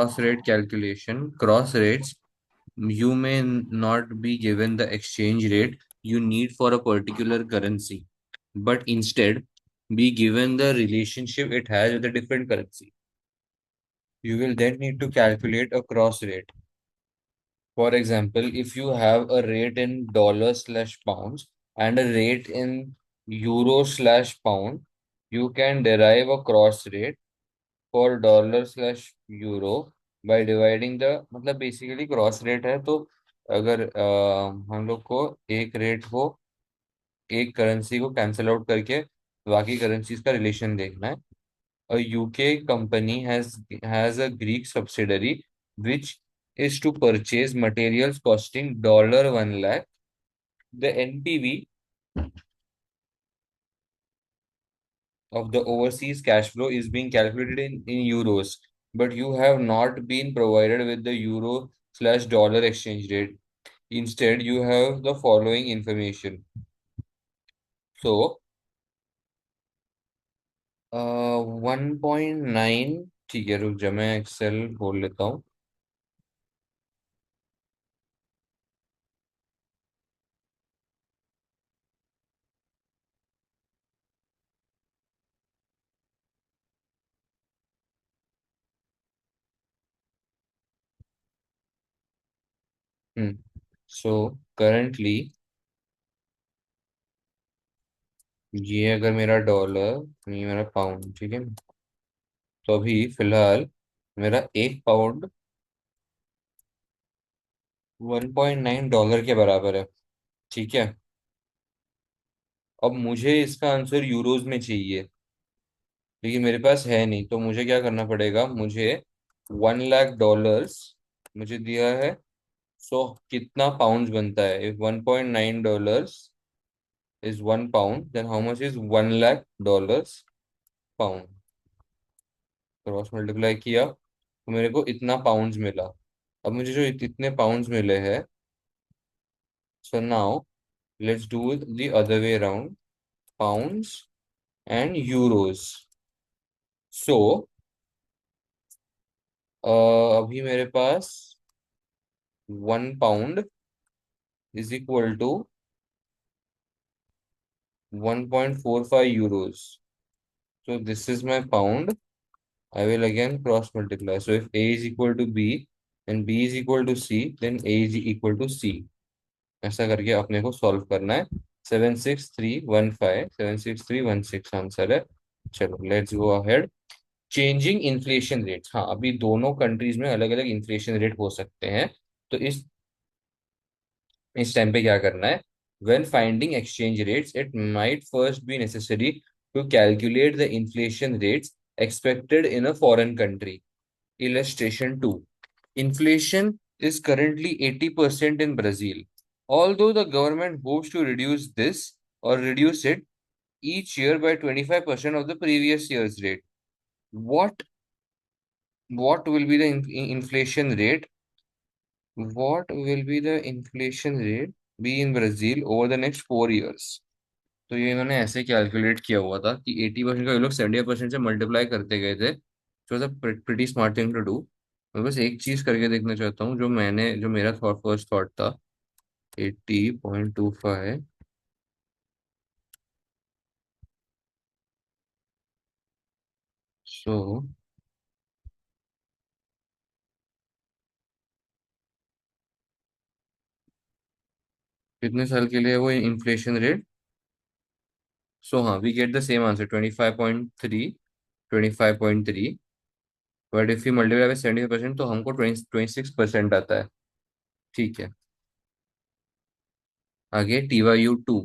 cross rate calculation. Cross rates, you may not be given the exchange rate you need for a particular currency, but instead be given the relationship it has with a different currency. You will then need to calculate a cross rate. For example, if you have a rate in dollars slash pounds and a rate in euro slash pound, you can derive a cross rate for dollar slash euro by dividing the, मतलब basically cross rate है तो अगर हम लोग को एक rate को, एक करेंसी को कैंसिल आउट करके बाकी करेंसीज का रिलेशन देखना है. अ UK company has a Greek subsidiary which is to purchase materials costing $1 lakh. The NPV of the overseas cash flow is being calculated in euros, but you have not been provided with the euro slash dollar exchange rate. Instead, you have the following information. So, 1.9, ठीक है, रुक जा, मैं Excel खोल लेता हूँ. So currently ये अगर मेरा डॉलर, ये मेरा पाउंड, ठीक है, तो अभी फिलहाल मेरा एक पाउंड $1.9 के बराबर है. ठीक है. अब मुझे इसका आंसर यूरोज में चाहिए, लेकिन मेरे पास है नहीं, तो मुझे क्या करना पड़ेगा, मुझे $1 लाख मुझे दिया है. सो कितना पाउंड बनता है, if $1.9 is 1 pound, then how much is $1 lakh pound. Cross multiply किया तो मेरे को इतना पाउंड्स मिला. अब मुझे जो इतने पाउंड्स मिले हैं, so now let's do the other way around, pounds and euros. So अभी मेरे पास 1 pound is equal to 1.45 euros. So this is my pound. I will again cross multiply. So if A is equal to B and B is equal to C, then A is equal to C. ऐसा करके अपने को solve करना है. 76315 answer है. चलो let's go ahead. Changing inflation rates. हाँ, अभी दोनों कंट्रीज में अलग अलग इन्फ्लेशन रेट हो सकते हैं, तो इस टाइम पे क्या करना है. When finding exchange rates, it might first be necessary to calculate the inflation rates expected in a foreign country. Illustration 2. Inflation is currently 80% in Brazil. Although the government hopes to reduce this or reduce it each year by 25% of the previous year's rate. What what will be the inflation rate? What will be the inflation rate be in Brazil over the next 4 years? तो ये इन्होंने ऐसे calculate किया हुआ था कि 80% का ये लोग 70% से मल्टीप्लाई करते गए थे. जो था pretty smart thing to do. मैं बस एक चीज करके देखना चाहता हूँ, जो मेरा फर्स्ट थॉट था. 80.25. सो कितने साल के लिए है वो इन्फ्लेशन रेट? सो हाँ, we get the same answer, 25.3. But if you multiply by 70% तो हमको 26% आता है. ठीक है. आगे TYU 2.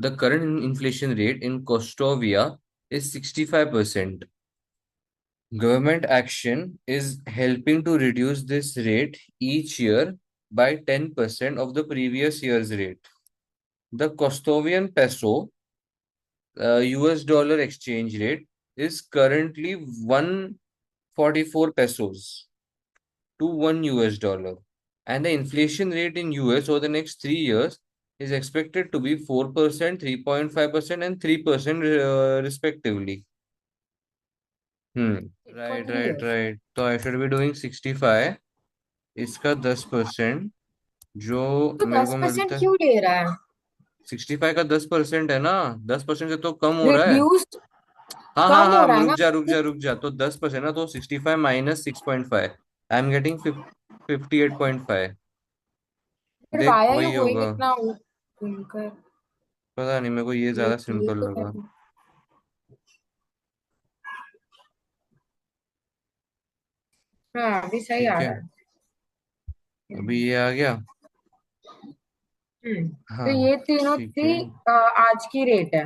The current inflation rate in Costovia is 65%. Government action is helping to reduce this rate each year by 10% of the previous year's rate. The Kostovian peso US dollar exchange rate is currently 144 pesos to 1 US dollar. And the inflation rate in US over the next 3 years is expected to be 4%, 3.5%, and 3% respectively. For right 3 right years. Right, तो I should be doing 65, इसका 10%, जो तो मेरे दस को percent मिलता है। क्यों ले रहा है? 65 का 10% है ना, 10% से तो कम हो रहा है। रिड्यूस्ड हाँ हाँ कम हो हाँ, रहा है रुक ना? जा रुक जा रुक जा, तो 10% ना, तो 65 माइनस 6.5, आई एम गेटिंग 58.5। फिर देख वाई आर यू वही गोइंग होगा। इतना घूमकर? पता नहीं, मेरे को ये ये ज्यादा ये सिंपल तो लगा। हाँ अभी सही ठीक आ है, रहा है। अभी हम्म। ये आ गया। तो हाँ ये तीनों ठीक है, थी आज की रेट है।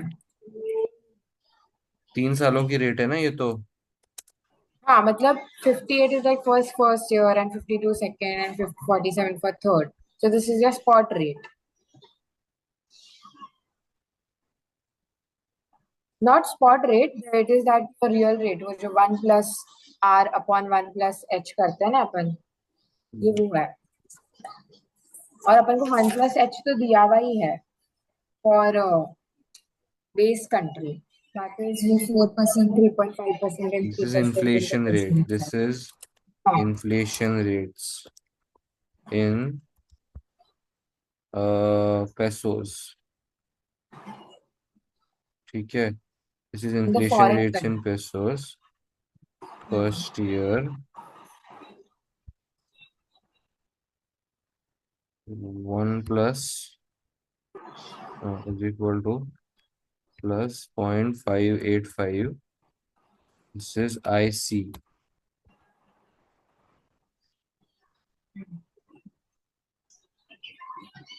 3 सालों की रेट है ना ये तो। हाँ मतलब 58 is like first year and 52 second and 47 for third. So this is your spot rate. Not spot rate, it is that the real rate वो जो 1+R/1+H करते हैं ना अपन, ये वो है। और अपन को 1+H तो दिया हुआ ही है for base country. That is वो 4%, 3.5% and this three is percent inflation rate, interest है। दिस इज हाँ। Inflation rates in pesos. ठीक है, this is in the inflation foreign rates in country. Pesos first year, 1 plus is equal to plus 0.585, this is I see.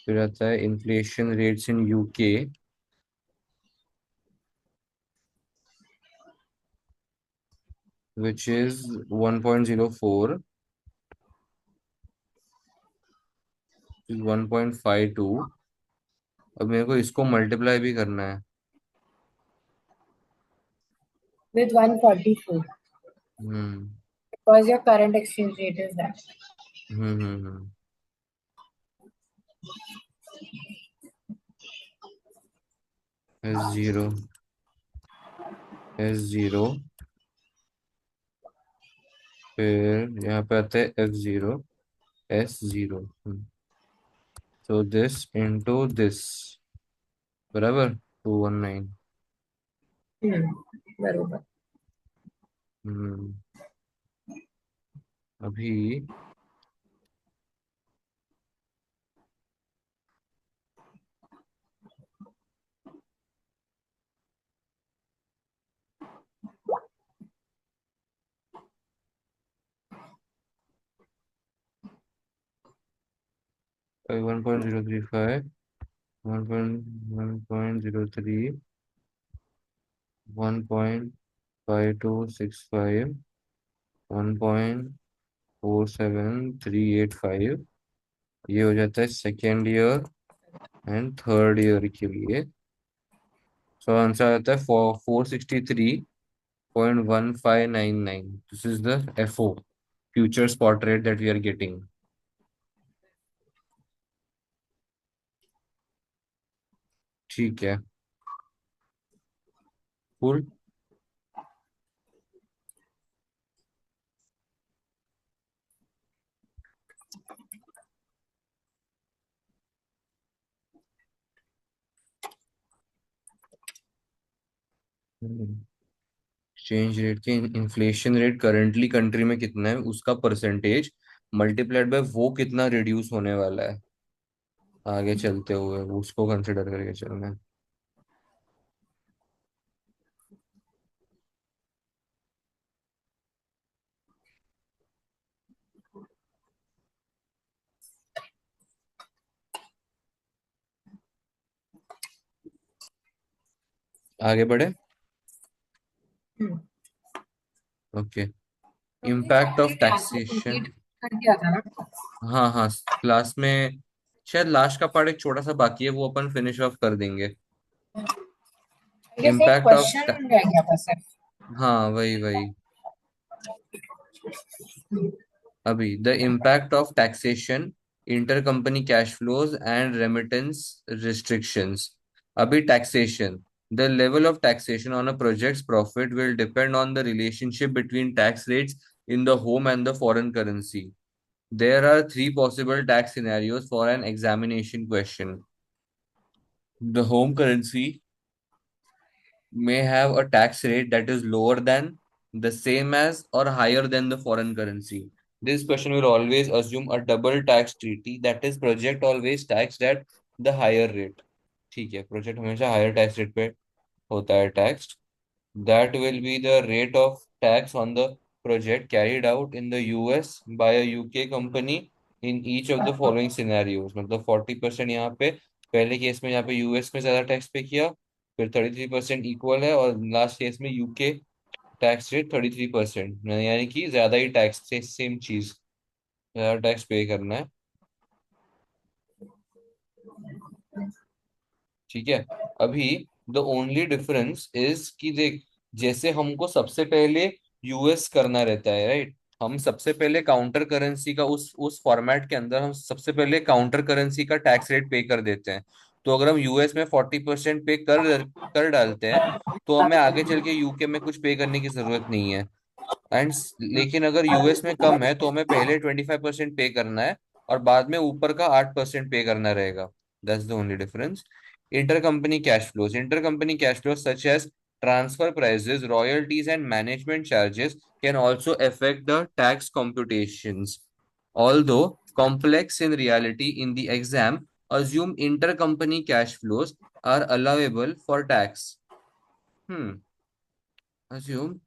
फिर आता है inflation rates in UK, which is 1.04, 1.52। अब मेरे को इसको multiply भी करना है। With 144 hmm because your current exchange rate is that. Hmm. S0, S0, फिर यहाँ पे आता है F0, S0। तो दिस इंटू दिस, बराबर 219। बरोबर। हम्म अभी 1.035, 1.1.03, 1.5265, 1.47385, ये हो जाता है second year and third year के लिए। सो आंसर आता है 463.1599। This is the FO, future spot rate that we are getting. ठीक है, कूल। एक्सचेंज रेट के इन्फ्लेशन रेट करंटली कंट्री में कितना है उसका परसेंटेज मल्टीप्लाइड बाय वो कितना रिड्यूस होने वाला है आगे चलते हुए, उसको कंसिडर करके चलना है। आगे बढ़े। ओके, तुमने इम्पैक्ट ऑफ चैप्टर के आंसर टैक्सेशन। कंप्लीट कर दिया था ना? हाँ हाँ, क्लास में शायद लास्ट का पार्ट एक छोटा सा बाकी है, वो अपन फिनिश ऑफ कर देंगे। जैसे एक इम्पैक्ट ऑफ, क्वेश्चन रह गया था सर। हाँ वही वही, अभी the impact of taxation, intercompany cash flows and remittance restrictions. अभी taxation, The level of taxation on a project's profit will depend on the relationship between tax rates in the home and the foreign currency. There are three possible tax scenarios for an examination question. The home currency may have a tax rate that is lower than, the same as, or higher than the foreign currency. This question will always assume a double tax treaty, that is project always taxed at the higher rate. ठीक है, project हमेशा higher tax rate पे होता है taxed. That will be the rate of tax on the project carried out in the US by a UK company in each of the following scenarios. मतलब 40% यहाँ पे पहले केस में यहाँ पे यूएस में ज्यादा टैक्स पे किया, फिर 33% इक्वल है, और लास्ट केस में यूके टैक्स रेट 33%, यानी कि ज्यादा ही टैक्स से सेम चीज, ज्यादा टैक्स पे करना है. ठीक है. अभी द ओनली डिफरेंस इज कि देख, जैसे हमको सबसे पहले यूएस करना रहता है, राइट. हम सबसे पहले काउंटर करेंसी का उस फॉर्मेट के अंदर हम सबसे पहले काउंटर करेंसी का टैक्स रेट पे कर देते हैं. तो अगर हम यूएस में 40% पे कर कर डालते हैं, तो हमें आगे चल के यूके में कुछ पे करने की जरूरत नहीं है. एंड लेकिन अगर यूएस में कम है, तो हमें पहले 25% पे करना है, और बाद में ऊपर का 8% पे करना रहेगा. That's the only difference. Intercompany cash flows such as transfer prices, royalties and management charges can also affect the tax computations. Although complex in reality, in the exam, assume intercompany cash flows are allowable for tax. Assume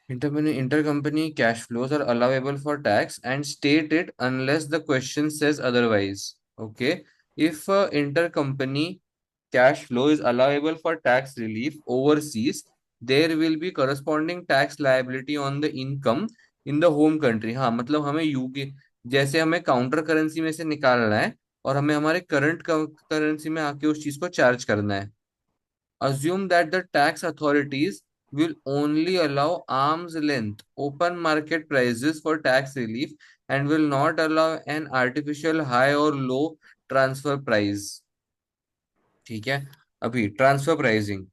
intercompany cash flows are allowable for tax and state it unless the question says otherwise. Okay. If intercompany cash flow is allowable for tax relief overseas, there will be corresponding tax liability on the income in the home country. हाँ, मतलब हमें UK, जैसे हमें counter currency में से निकालना है और हमें हमारे करंट करेंसी में आके उस चीज को चार्ज करना है. Assume that the tax authorities will only allow arm's length open market prices for tax relief and will not allow an artificial high or low transfer price. ठीक है. अभी transfer pricing.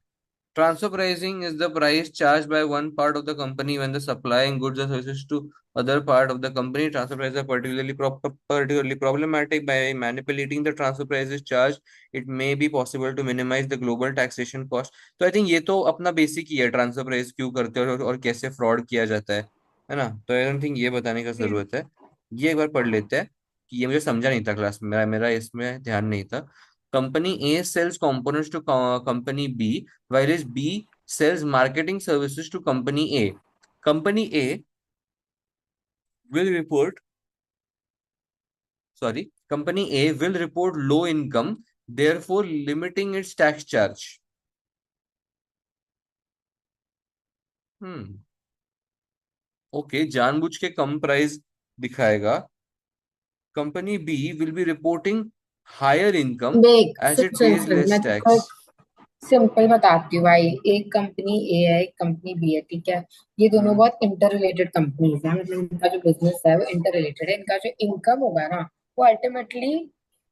Transfer pricing is the price charged by one part of the company when the supplying goods or services to other part of the company. Transfer prices are particularly problematic. By manipulating the transfer prices charged, it may be possible to minimize the global taxation cost. तो I think ये तो अपना basic ही है, transfer price क्यों करते हैं और कैसे फ्रॉड किया जाता है ना. तो आई डोंट थिंक ये बताने का जरूरत है. ये एक बार पढ़ लेते हैं, कि ये मुझे समझा नहीं था क्लास में, मेरा इसमें ध्यान नहीं था. Company A sells components to company B, whereas B sells marketing services to company A. Company A will report, Company A will report low income, therefore limiting its tax charge. Okay, जानबूझ के कम price दिखाएगा. Company B will be reporting higher income देख as सुन it सुन page सुन, less मैं तेको टैक्स. एक सिंपल बताती हूँ भाई. एक कंपनी ए है, एक कंपनी बी है, ठीक है. ये दोनों हम्म. बहुत इंटर रिलेटेड कंपनीज है, मतलब इनका जो बिजनेस है वो इंटर रिलेटेड है. इनका जो इनकम होगा ना, वो अल्टीमेटली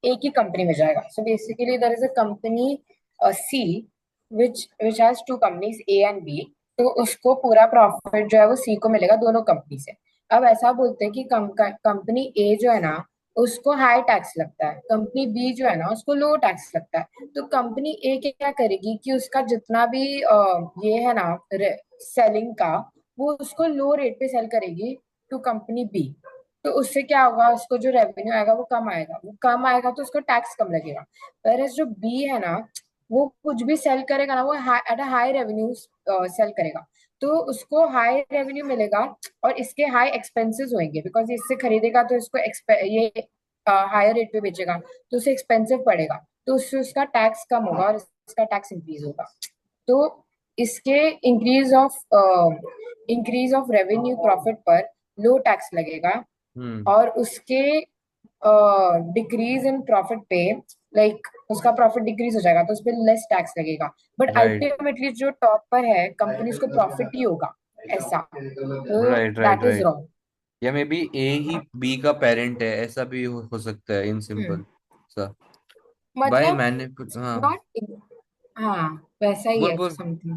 एक ही कंपनी में जाएगा. So basically there is a company C which has two companies A and B. तो उसको पूरा प्रॉफिट जो है वो सी को मिलेगा दोनों कंपनी से. अब ऐसा बोलते हैं कि कंपनी ए जो है ना, उसको हाई टैक्स लगता है, कंपनी बी जो है ना उसको लो टैक्स लगता है. तो कंपनी ए क्या करेगी कि उसका जितना भी ये है ना सेलिंग का, वो उसको लो रेट पे सेल करेगी टू कंपनी बी. तो उससे क्या होगा, उसको जो रेवेन्यू आएगा वो कम आएगा, वो कम आएगा तो उसको टैक्स कम लगेगा. वेरएज जो बी है ना, वो कुछ भी सेल करेगा ना, वो at a high revenue sale करेगा. तो उसको हाई रेवेन्यू मिलेगा और इसके हाई एक्सपेंसेस होंगे, बिकॉज इससे खरीदेगा तो इसको ये हायर रेट पे बेचेगा, तो उसे एक्सपेंसिव पड़ेगा. तो उससे उसका टैक्स कम होगा और इसका टैक्स इंक्रीज होगा. तो इसके इंक्रीज ऑफ रेवेन्यू प्रॉफिट पर लो टैक्स लगेगा, हम्म. और उसके डिक्रीज इन प्रॉफिट पे, लाइक उसका प्रॉफिट डिक्रीज हो जाएगा तो उस पर लेस टैक्स लगेगा. बट राइट, अल्टीमेटली जो टॉप पर है कंपनी, उसको प्रॉफिट ही होगा. ऐसा तो right, right, that is right. Wrong. या मे बी ए ही बी का पेरेंट है, ऐसा भी हो सकता है इन सिंपल सा. बाय मतलब मैंने हाँ. नॉट हाँ वैसा ही बोल है बोल। समथिंग।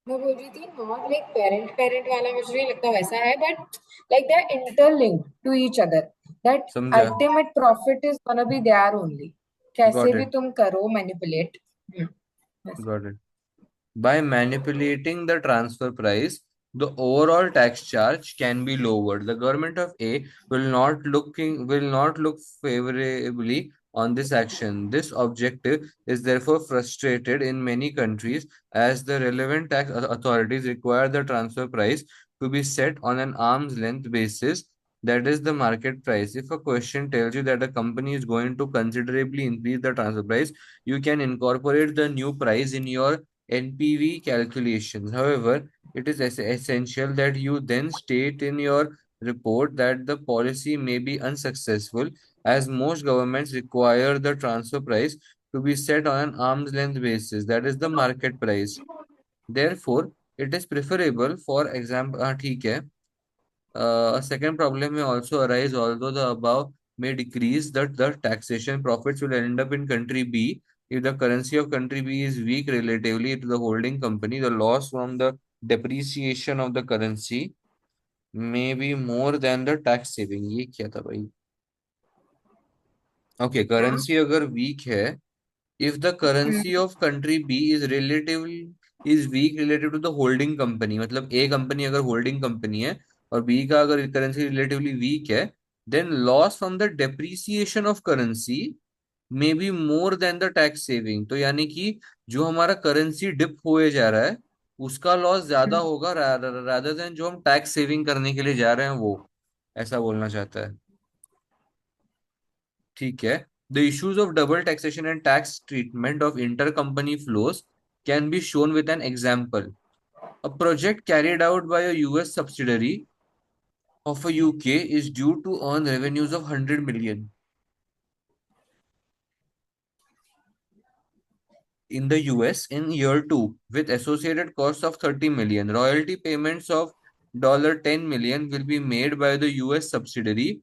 मैं बोल रही थी नॉट लाइक पेरेंट पेरेंट वाला मुझे नहीं लगता वैसा है, but like they are interlinked to each other, that समझा। Ultimate profit is gonna be there only. कैसे गॉट भी इट। तुम करो manipulate. Got it. By manipulating the transfer price, the overall tax charge can be lowered. The government of A will not look favorably on this action. This objective is therefore frustrated in many countries as the relevant tax authorities require the transfer price to be set on an arm's length basis, that is the market price. If a question tells you that a company is going to considerably increase the transfer price, you can incorporate the new price in your NPV calculations. However, it is essential that you then state in your report that the policy may be unsuccessful, as most governments require the transfer price to be set on an arm's length basis, that is the market price. Therefore, it is preferable, for example, ठीक है. A second problem may also arise, although the above may decrease, that the taxation profits will end up in country B. If the currency of country B is weak relatively to the holding company, the loss from the depreciation of the currency may be more than the tax saving. ये क्या था भाई? Okay, हाँ। currency अगर weak है, if the currency hmm. of country B is weak relative to the holding company, मतलब A company अगर holding company है और B का अगर करेंसी रिलेटिवली वीक है, then loss from the depreciation of currency may be more than the tax saving. तो यानी कि जो हमारा करेंसी डिप हुए जा रहा है उसका लॉस ज्यादा होगा रादर देन जो हम टैक्स सेविंग करने के लिए जा रहे हैं वो, ऐसा बोलना चाहता है. ठीक है. The issues of double taxation and tax treatment of intercompany flows can be shown with an example. A project carried out by a US subsidiary of a UK is due to earn revenues of 100 million in the US in year 2 with associated costs of 30 million. Royalty payments of $10 million will be made by the US subsidiary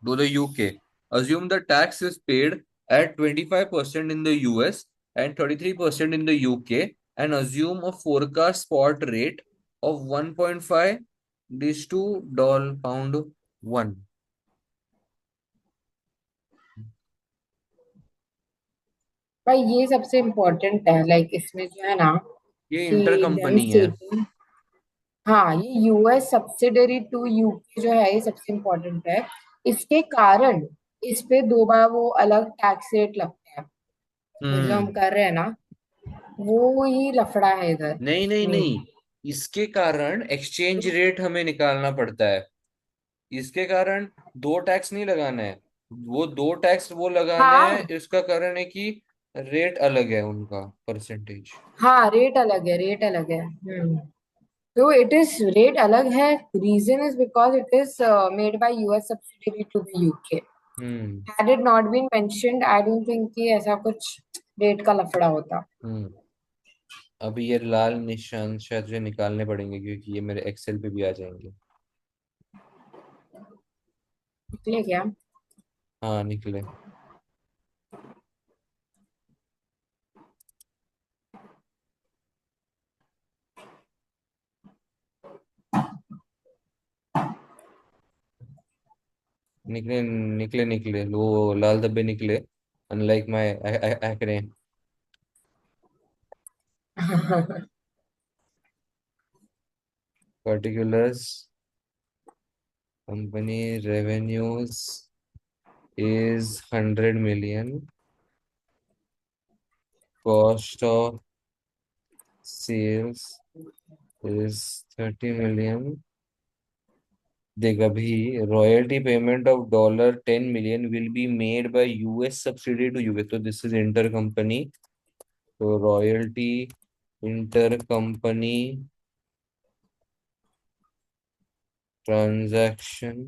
to the UK. Assume the tax is paid at 25% in the US and 33% in the UK, and assume a forecast spot rate of 1.5 this to doll pound 1. भाई ये सबसे important है, like इसमें जो है ना ये कि इंटर देम कंपनी है. स्टेटिंग। हाँ ये यूएस सब्सिडरी टू यूके जो है ये सबसे इम्पोर्टेंट है। इसके कारण इस पे दो बार वो अलग टैक्स रेट लगता है, वो जो हम हम्म. कर रहे हैं ना वो ही लफड़ा है इधर नहीं नहीं मेन। नहीं, इसके कारण एक्सचेंज रेट हमें निकालना पड़ता है. इसके कारण दो टैक्स नहीं लगाना है, वो दो टैक्स वो लगाने हैं, हाँ इसका कारण है कि रेट अलग है उनका, परसेंटेज. हाँ रेट अलग है, रेट अलग है। तो इट इज रेट अलग है, reason is because it is made by US subsidiary to the UK. Hmm. Had it not been mentioned I don't think कि ऐसा कुछ रेट का लफड़ा होता। हम्म. अभी ये लाल निशान शायद जो निकालने पड़ेंगे क्योंकि ये मेरे एक्सेल पे भी आ जाएंगे. निकले क्या? हाँ निकले. निकले निकले निकले वो लाल धब्बे निकले. Unlike my acne. Particulars company revenues is 100 million, cost of sales is 30 million. देख अभी royalty payment of $10 million will be made by US subsidy to UK, तो दिस इज इंटर कंपनी. तो रॉयल्टी इंटर कंपनी ट्रांजैक्शन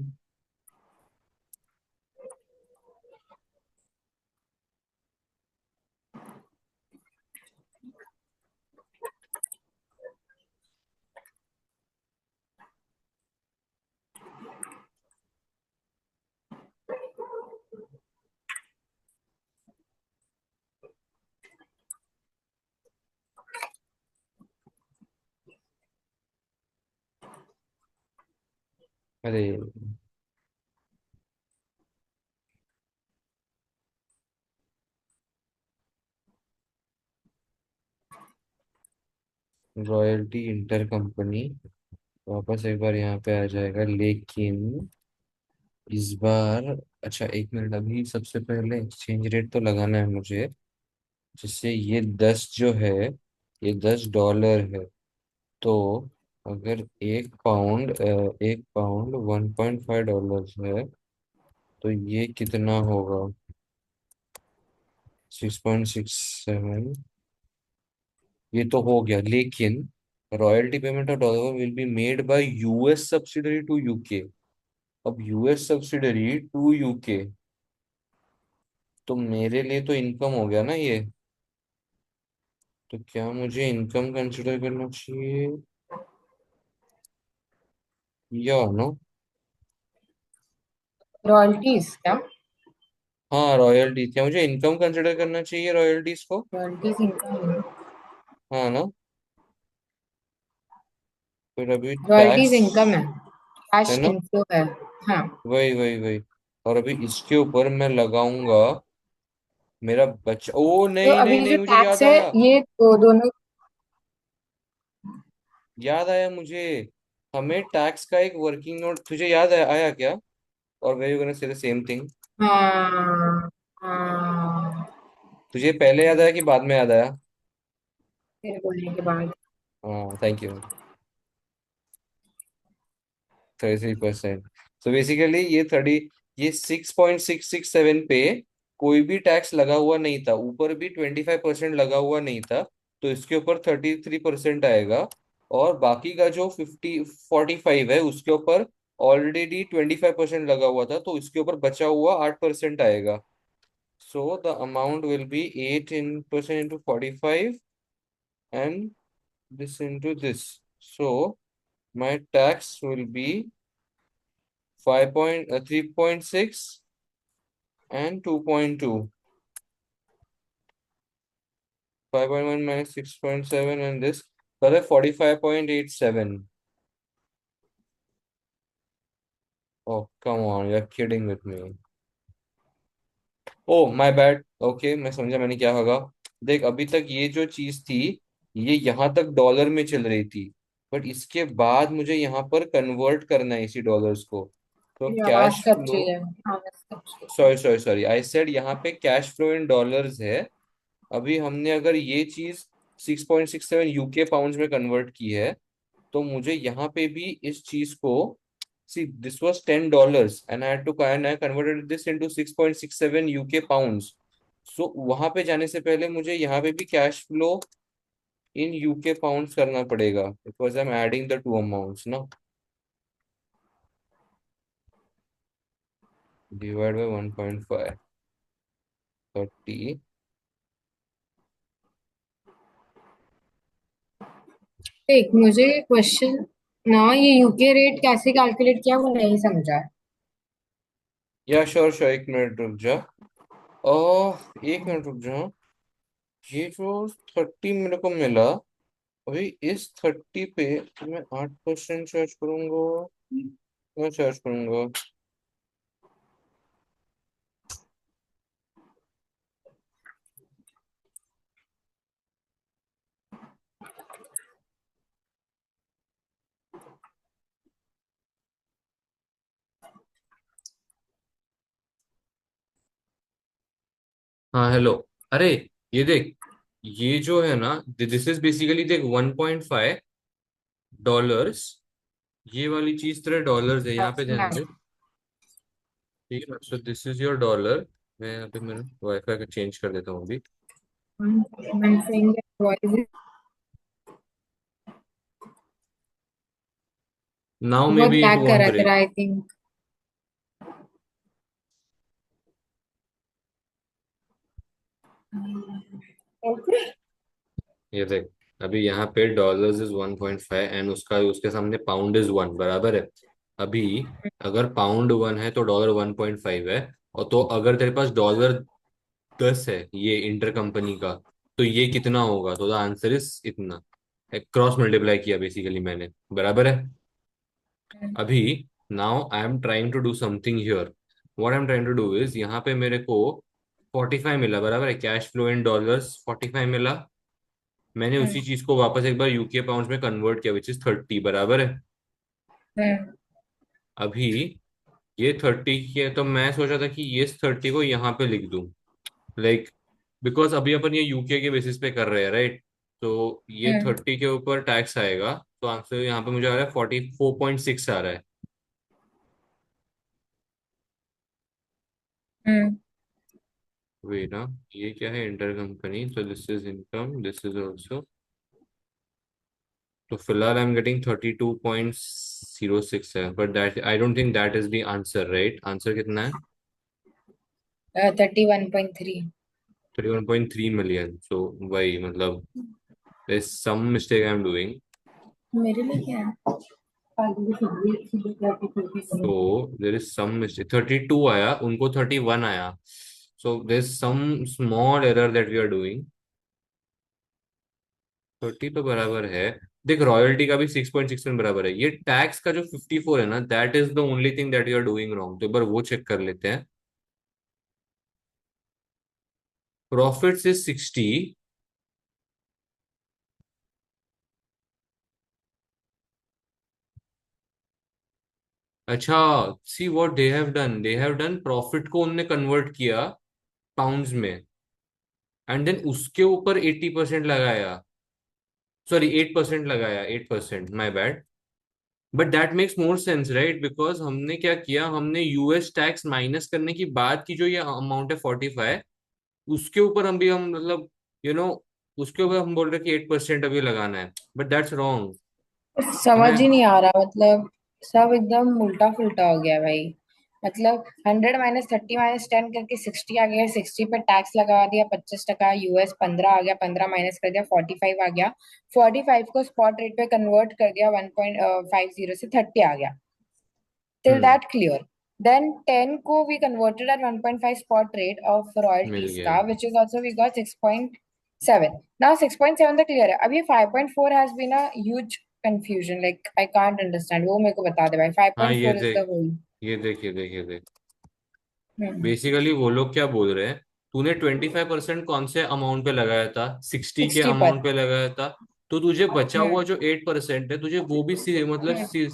अरे, royalty inter company वापस एक बार यहाँ पे आ जाएगा, लेकिन इस बार, अच्छा एक मिनट, अभी सबसे पहले एक्सचेंज रेट तो लगाना है मुझे, जिससे ये 10 जो है, ये $10 है। तो अगर एक पाउंड $1.5 है, तो ये कितना होगा? 6.67। ये तो हो गया, लेकिन royalty payment of dollar will be made by US subsidiary to UK. अब यूएस सब्सिडरी टू यूके, तो मेरे लिए तो इनकम हो गया ना ये। तो क्या मुझे इनकम कंसिडर करना चाहिए या नो? रॉयल्टीज क्या? हाँ, रॉयल्टी, क्या मुझे इनकम कंसिडर करना चाहिए रॉयल्टीज को? रॉयल्टीज इनकम है। हाँ ना? फिर अभी रॉयल्टीज टैक्स, इनकम है, है कैश ना? इनफ्लो है। हाँ। वही वही वही। और अभी इसके ऊपर मैं लगाऊंगा मेरा बच्चा, ओ तो नहीं नहीं अभी नहीं, जो मुझे टैक्स याद है आया। ये दोनों। याद आया मुझे, हमें टैक्स का एक वर्किंग नोट, तुझे याद आया क्या? और they gonna say the same thing. हाँ हाँ। तुझे पहले याद आया कि बाद में याद आया? फिर बोलने के बाद। हाँ, थैंक यू। 33%। सो बेसिकली ये 6.667 पे कोई भी टैक्स लगा हुआ नहीं था, ऊपर भी 25% लगा हुआ नहीं था, तो इसके ऊपर 33% आएगा। और बाकी का जो 45 है उसके ऊपर ऑलरेडी 25% लगा हुआ था, तो इसके ऊपर बचा हुआ 8% आएगा। So the amount will be 8% into 45 and this into this. So my tax will be 3.6 and 2.2. 5.1 minus 6.7 and this. So 45.87. Oh, come on, you're kidding with me. Oh my bad, okay मैं समझा मैंने क्या होगा। देख, अभी तक ये जो चीज थी, ये यहाँ तक डॉलर में चल रही थी, बट इसके बाद मुझे यहाँ पर कन्वर्ट करना है इसी डॉलर्स को। तो मेरी आवाज कैश कब फ्लो, चाहिए? आवाज कब चाहिए? Sorry sorry sorry, I said यहाँ पे कैश फ्लो इन डॉलर्स है। अभी हमने अगर ये चीज 6.67 यूके पाउंड्स में कन्वर्ट की है, तो मुझे यहाँ पे भी इस चीज को, see this was $10 and I converted this into 6.67 UK pounds. So वहां पे जाने से पहले मुझे यहाँ पे भी cash flow in UK pounds करना पड़ेगा, because I am adding the two amounts ना। Divide by 1.5, 30। एक मुझे क्वेश्चन ना, ये यूके रेट कैसे कैलकुलेट किया वो नहीं समझा है। या श्योर श्योर, एक मिनट रुक जा। एक मिनट रुक जा। ये जो 30 मेरे को मिला, अभी इस 30 पे मैं 8% चार्ज करूंगा, मैं चार्ज करूंगा। हाँ हेलो। अरे, ये देख, ये जो है ना, दिस इज बेसिकली देख $1.5। ये वाली चीज तेरे डॉलर्स है, यहाँ पे ध्यान दे। ठीक है, so this is your dollar. मैं यहाँ पे मेरा वाईफाई का चेंज कर देता हूँ अभी। I'm saying that voice now may बहुत बी इट लैग कर वोंट रहा है ब्रेक। तेरा, आई थिंक। ओके। ये देख, अभी यहाँ पे डॉलर्स इज 1.5 एंड उसका उसके सामने पाउंड इज 1, बराबर है। अभी अगर पाउंड 1 है तो डॉलर 1.5 है। और तो अगर तेरे पास $10 है ये इंटर कंपनी का, तो ये कितना होगा? तो द आंसर इज इतना। क्रॉस मल्टीप्लाई किया बेसिकली मैंने, बराबर है। अभी now I am trying to do something here. What I am trying to do is, यहाँ पे मेरे को 45 मिला, बराबर है, कैश फ्लो इन डॉलर्स 45 मिला. मैंने हम्म उसी चीज को वापस एक बार यूके पाउंड में कन्वर्ट किया, विच इज 30, बराबर है. हम्म अभी ये 30 की है, तो मैं सोचा था कि ये 30 को यहाँ पे लिख दूं, लाइक, बिकॉज अभी अपन ये यूके के बेसिस पे कर रहे हैं, राइट. तो ये हम्म 30 के ऊपर टैक्स आएगा, तो आंसर यहाँ पे मुझे आ रहा है 44.6 आ रहा है. हम्म वे ना, ये क्या है, इंटर कंपनी, तो this is income, this is also. तो फिलहाल आई एम गेटिंग 32.06 है, but that I don't think that is the answer, right. Answer कितना है? 31.3। 31.3 मिलियन. सो वही मतलब, there's some mistake I'm doing. मेरे लिए क्या है? फालतू की सीधे सीधे करके करके करो। So there is some mistake. 32 आया, उनको 31 आया. So there's some small error that we are doing. 30 तो बराबर है. देख, रॉयल्टी का भी 6.67 बराबर है. ये टैक्स का जो 54 है ना, that is the only thing that you are doing wrong. तो एक बार वो चेक कर लेते हैं. Profits is 60. अच्छा, see what they have done, profit को उनने कन्वर्ट किया पाउंड्स में, एंड देन उसके ऊपर 80% लगाया. सॉरी, 8% लगाया, 8%, my bad. But that makes more sense, right, because हमने क्या किया, हमने यूएस टैक्स माइनस करने की बाद की जो ये अमाउंट है 45, उसके ऊपर हम मतलब, यू you नो know, उसके ऊपर हम बोल रहे हैं कि 8% अभी लगाना है. But that's wrong. समझ हमें, ही नहीं आ रहा, मतलब सब एकदम उल्टा फुल्टा हो गया भाई। मतलब 100 - 30 - 10 करके 60 आ गया, 60 पे टैक्स लगा दिया 25%, यूएस 15 आ गया, 15 माइनस कर दिया 45 आ गया, 45 को स्पॉट रेट पे कन्वर्ट कर दिया 1.50 से 30 आ गया। till hmm, that clear. Then 10 को we converted at 1.5 spot rate of mill royalties गया. का, which is also we got 6.7. Now 6.7 तो clear है. अब ये 5.4 has been a huge confusion. Like I can't understand. वो मेरे को बता दे भाई. हाँ, ये 5.4 is the देख, whole. ये देख. हम्म बेसिकली वो लोग क्या बोल रहे हैं, तूने 25% कौन से अमाउंट पे लगाया था, 60 के 60 पर. अमाउंट पे लगाया था. तो तुझे बचा हुआ हम्म जो 8% है, तुझे वो भी मतलब हम्म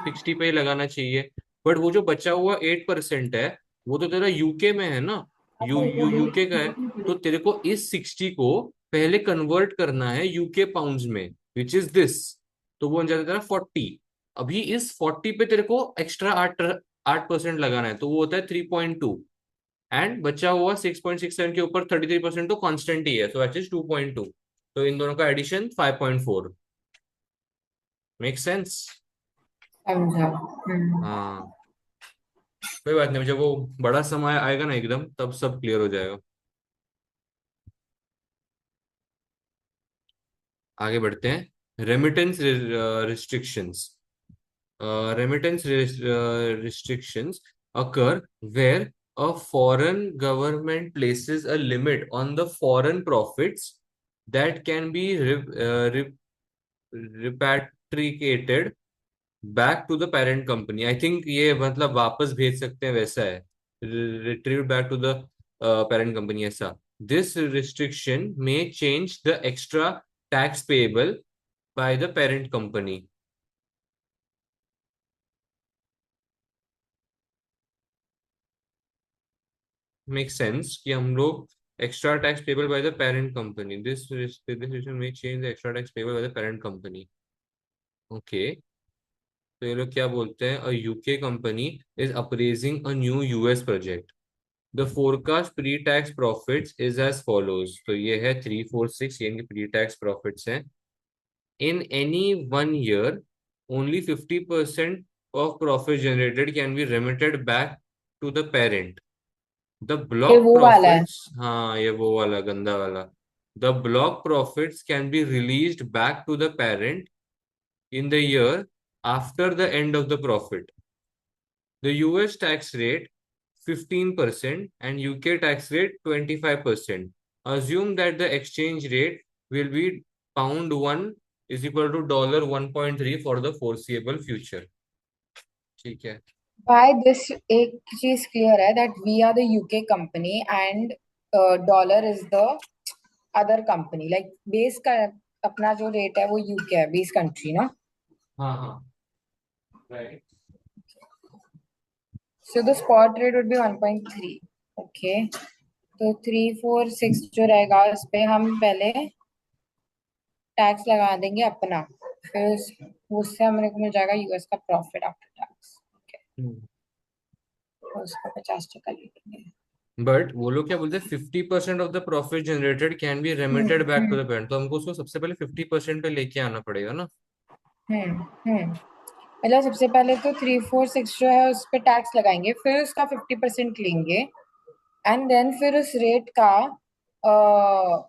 60 पे ही लगाना चाहिए. बट वो जो बचा हुआ 8% है, वो तो तेरा यूके में है ना, यूके का है. तो तेरे को इस 60 को पहले कन्वर्ट करना है यूके पाउंड्स में, विच इज दिस. तो वो बन जाता है तेरा 40. अभी इस 40 पे तेरे को एक्स्ट्रा 8% लगाना है, तो वो होता है 3.2. एंड बचा हुआ 6.67 के ऊपर 33% तो कांस्टेंट ही है, सो एच इज 2.2. तो इन दोनों का एडिशन 5.4. Make sense? समझा। हाँ, कोई बात नहीं, जब वो बड़ा समय आएगा ना एकदम, तब सब क्लियर हो जाएगा. आगे बढ़ते हैं. Remittance restrictions. Remittance restrictions occur where a foreign government places a limit on the foreign profits that can be repatriated back to the parent company. I think ये मतलब वापस भेज सकते हैं, वैसा है, retrieved back to the parent company, ऐसा. This restriction may change the extra tax payable by the parent company. Make sense कि हम लोग extra tax payable by the parent company, this decision में change the extra tax payable by the parent company. Okay. तो ये लोग क्या बोलते हैं, a UK company is appraising a new US project. The forecast pre tax profits is as follows. तो ये है 346, ये इनके प्री टैक्स प्रॉफिट्स हैं. In any one year only 50% of profit generated can be remitted back to the parent. The ये block वो वाला है. प्रॉफिट्स, हाँ ये वो वाला गंदा वाला. The block profits can be released back to the parent in the year after the end of the profit. The US tax rate 15% and UK tax rate 25%. Assume that the exchange rate will be pound 1 is equal to $1.3 for the foreseeable future. ठीक है। By this एक चीज clear है that we are the UK company and dollar is the other company, like base का अपना जो rate है वो यूके है, बेस कंट्री ना। हाँ हाँ, right. So the spot rate would be 1.3। Okay, तो 346 जो रहेगा उस पे हम पहले टैक्स लगा देंगे अपना, फिर उससे हमें को मिल जाएगा यूएस का प्रॉफिट आफ्टर टैक्स। उसका 50% ले लेंगे। बट वो लोग क्या बोलते हैं, 50% of the profit generated can be remitted back to hmm. The parent, तो हमको उसको सबसे पहले 50% पे लेके आना पड़ेगा ना। मतलब सबसे पहले तो 346 जो है उस पे टैक्स लगाएंगे, फिर उसका 50% लेंगे, एंड देन फिर उस रेट का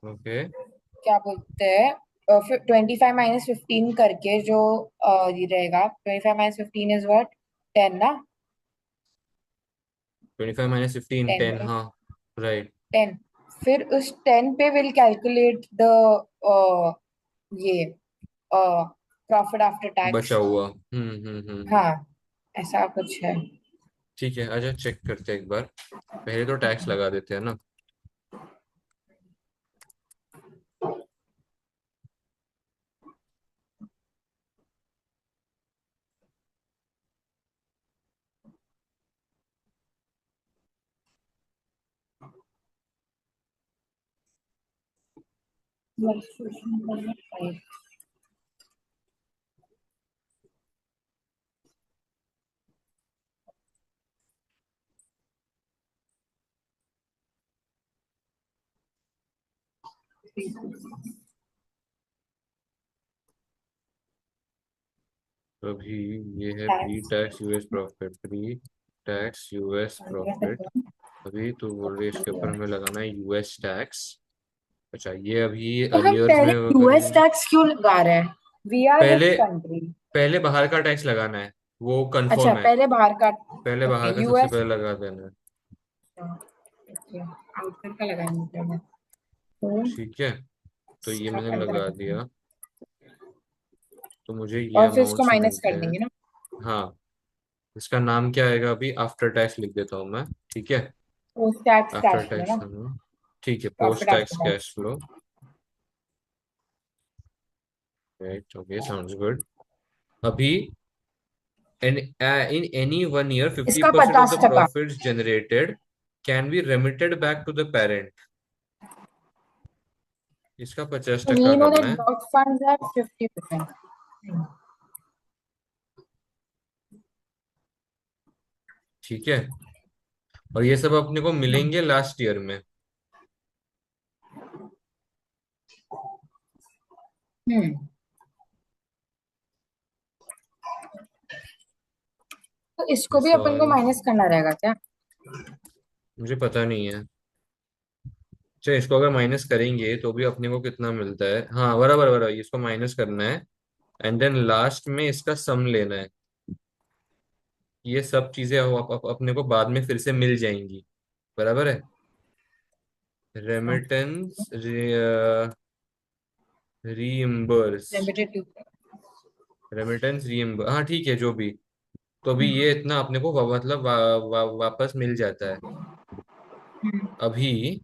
ओके। क्या बोलते हैं, फिर 25 - 15 करके जो ये रहेगा, 25 - 15 इज व्हाट, 10 ना। 25 - 15, 10 10, हाँ। राइट। 10, फिर उस 10 पे विल कैलकुलेट द ये प्रॉफिट आफ्टर बचा टैक्स। हुआ। हाँ, ऐसा कुछ है। ठीक है, अच्छा चेक करते हैं एक बार। पहले तो टैक्स लगा देते हैं ना। अभी ये है pre tax tax US profit, pre tax US profit. अभी तो बोल रही है इसके ऊपर हमें लगाना है यूएस टैक्स। अच्छा, ये अभी तो हम अरियर्स पहले में वो यूएस करेंगे। टैक्स क्यों लगा रहे हैं? वी आर पहले विच कंट्री? पहले बाहर का टैक्स लगाना है, वो अच्छा, कंफर्म है। पहले बाहर का। पहले ओके, बाहर का सबसे यूएस। पहले लगा देना है। ओके, आउटकम का लगाएंगे पहले तो। ठीक है, तो ये इसका मैंने करके लगा रखते हैं दिया। तो मुझे ये और फिर इसको अमाउंट्स माइनस मिलते कर हैं। देंगे ना। हाँ, इसका नाम क्या आएगा अभी, आफ्टर टैक्स लिख देता हूँ मैं। ठीक है, post tax after cash flow tax ना। हम। ठीक है, post profit after tax tax. Cash flow. Right, okay, sounds good. अभी in any one year, इसका 50% of the 50%। profits generated can be remitted back to the parent। इसका 50% we know करना that है। Dog funds are 50%। ठीक है, और ये सब अपने को मिलेंगे लास्ट ईयर में। हम्म। तो इसको भी दिस अपन को ऑल माइनस करना रहेगा क्या? मुझे पता नहीं है। अच्छा, इसको अगर माइनस करेंगे तो भी अपने को कितना मिलता है, हाँ बराबर बराबर, इसको माइनस करना है। एंड देन लास्ट में इसका सम लेना है। ये सब चीजें अपने को बाद में फिर से मिल जाएंगी। बराबर है। Remittance reimburse. Limited to. Remittance reimburse, हाँ ठीक है, जो भी। तो अभी ये इतना अपने को मतलब वापस मिल जाता है। अभी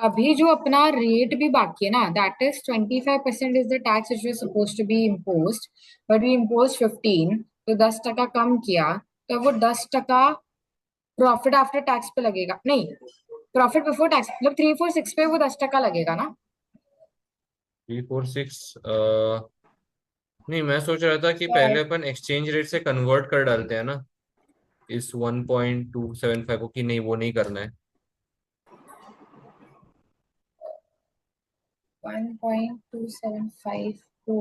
अभी जो अपना रेट भी बाकी है ना, that is 25% is the tax which was suppose to be imposed, but we impose 15, तो 10% कम किया, तो वो 10% प्रॉफिट आफ्टर टैक्स पे लगेगा नहीं, प्रॉफिट बिफोर टैक्स, मतलब 346 पे वो 10% लगेगा ना। 346, नहीं, मैं सोच रहा था कि पहले Right. अपन एक्सचेंज रेट से कन्वर्ट कर डालते हैं ना, इस 1.275 को, कि नहीं वो नहीं करना है। 1.275 को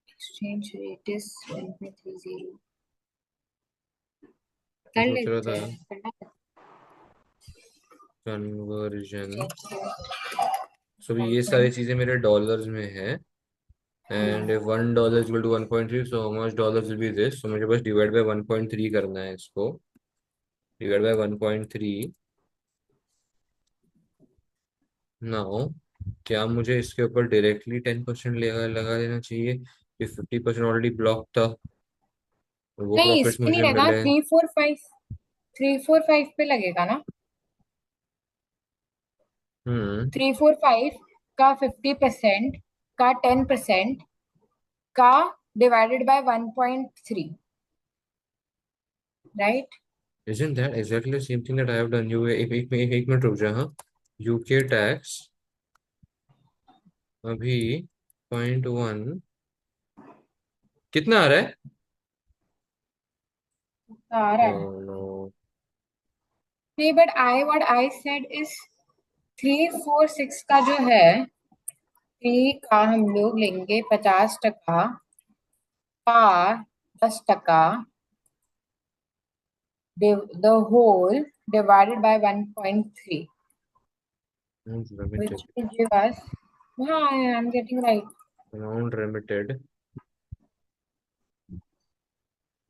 एक्सचेंज रेट इज 1.30 मैं कर सोच रहा लेते था हैं, करना कन्वर्जन। है। सो ये सारी चीजें मेरे डॉलर्स में है। And $1 equal to 1.3, so how much dollars will be this, so मुझे बस डिवाइड बाय 1.3 करना है इसको। Divide by 1.3 now. क्या मुझे इसके ऊपर डायरेक्टली 10% लगा लगा देना चाहिए, कि 50% ऑलरेडी ब्लॉक था, वो नहीं, इस प्रॉफिट्स पे नहीं मुझे लगा, मिले। 345, 345 पे लगेगा ना। हम्म। 345 का 50% का 10% का divided by 1.3, right. Isn't that exactly the same thing that I have done? You एक मिनट रुक जा, हाँ। यूके टैक्स अभी 0.1 कितना आ रहा है? आ रहा है। Oh no. नहीं, but I what I said is 346 का जो है, 3 का हम लोग लेंगे 50% का 10%, the whole divided by 1.3, which limited. will give us, हाँ, I'm getting right. Amount limited.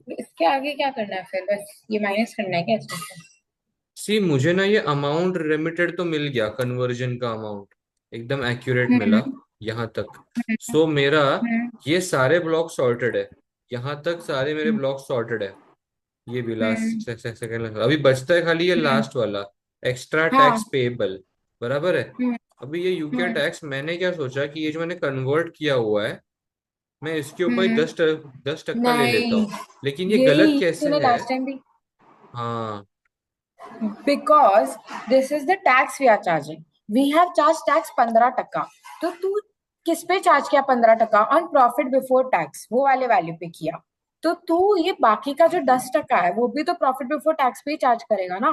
इसके आगे क्या करना है फिर, बस ये माइनस करना है क्या इसमें से? सी मुझे ना ये अमाउंट रेमिटेड तो मिल गया, कन्वर्जन का अमाउंट एकदम एक्यूरेट मिला हम्म। यहाँ तक। हम्म। सो मेरा हम्म। ये सारे ब्लॉक सॉर्टेड है, यहाँ तक सारे मेरे हम्म। ब्लॉक सॉर्टेड है। ये भी हम्म। लास्ट सेकंड, अभी बचता है खाली ये हम्म। लास्ट वाला, एक्स्ट्रा हाँ। Tax payable. बराबर है। हम्म। अभी ये यूके हम्म। टैक्स मैंने क्या सोचा कि ये जो मैंने कन्वर्ट किया हुआ है, मैं इसके ऊपर ही हम्म। 10% ले लेता नहीं, हूँ। लेकिन ये गलत यही कैसे तूने है? लास्ट टाइम भी, हाँ। Because this is the tax we are charging, we have charge tax 15%। तो तू किस पे चार्ज किया 15%? ऑन प्रॉफिट बिफोर टैक्स, वो वाले वैल्यू पे किया। तो तू ये बाकी का जो 10% है वो भी तो प्रॉफिट बिफोर टैक्स पे ही चार्ज करेगा ना।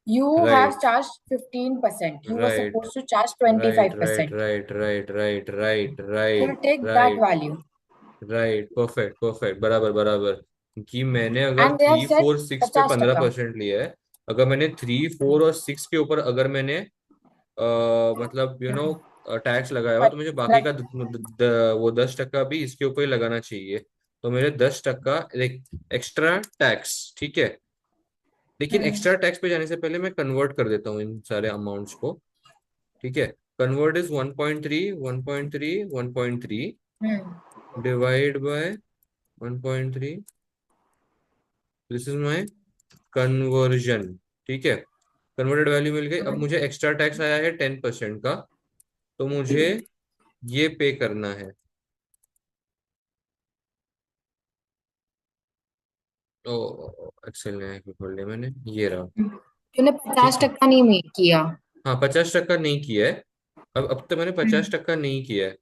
You have right charged 15%. You were right supposed to charge right right 25%. Right right right right So right take that right value. Right, perfect perfect, बराबर बराबर। कि मैंने अगर And they have three said four six पे 50%. 15% लिया है, अगर मैंने 3 4 और 6 के ऊपर अगर मैंने मतलब टैक्स लगाया हुआ, But तो मुझे बाकी right. का वो 10% भी इसके ऊपर ही लगाना चाहिए। तो मेरे 10% एक्स्ट्रा टैक्स, ठीक है। लेकिन Hmm. एक्स्ट्रा टैक्स पे जाने से पहले मैं कन्वर्ट कर देता हूँ इन सारे अमाउंट्स को। ठीक है। Convert is 1.3 1.3 1.3 Hmm. Divide by 1.3, this is my conversion. ठीक है। कन्वर्टेड वैल्यू मिल गई। अब मुझे एक्स्ट्रा टैक्स आया है 10% का, तो मुझे ये पे करना है। ओ, एक्सेल ने खोल लिया मैंने, ये रहा। तूने ठीक पचास है। टक्का नहीं मेक किया। हाँ, 50% नहीं किया है। अब तक मैंने पचास हम्म। टक्का नहीं किया है।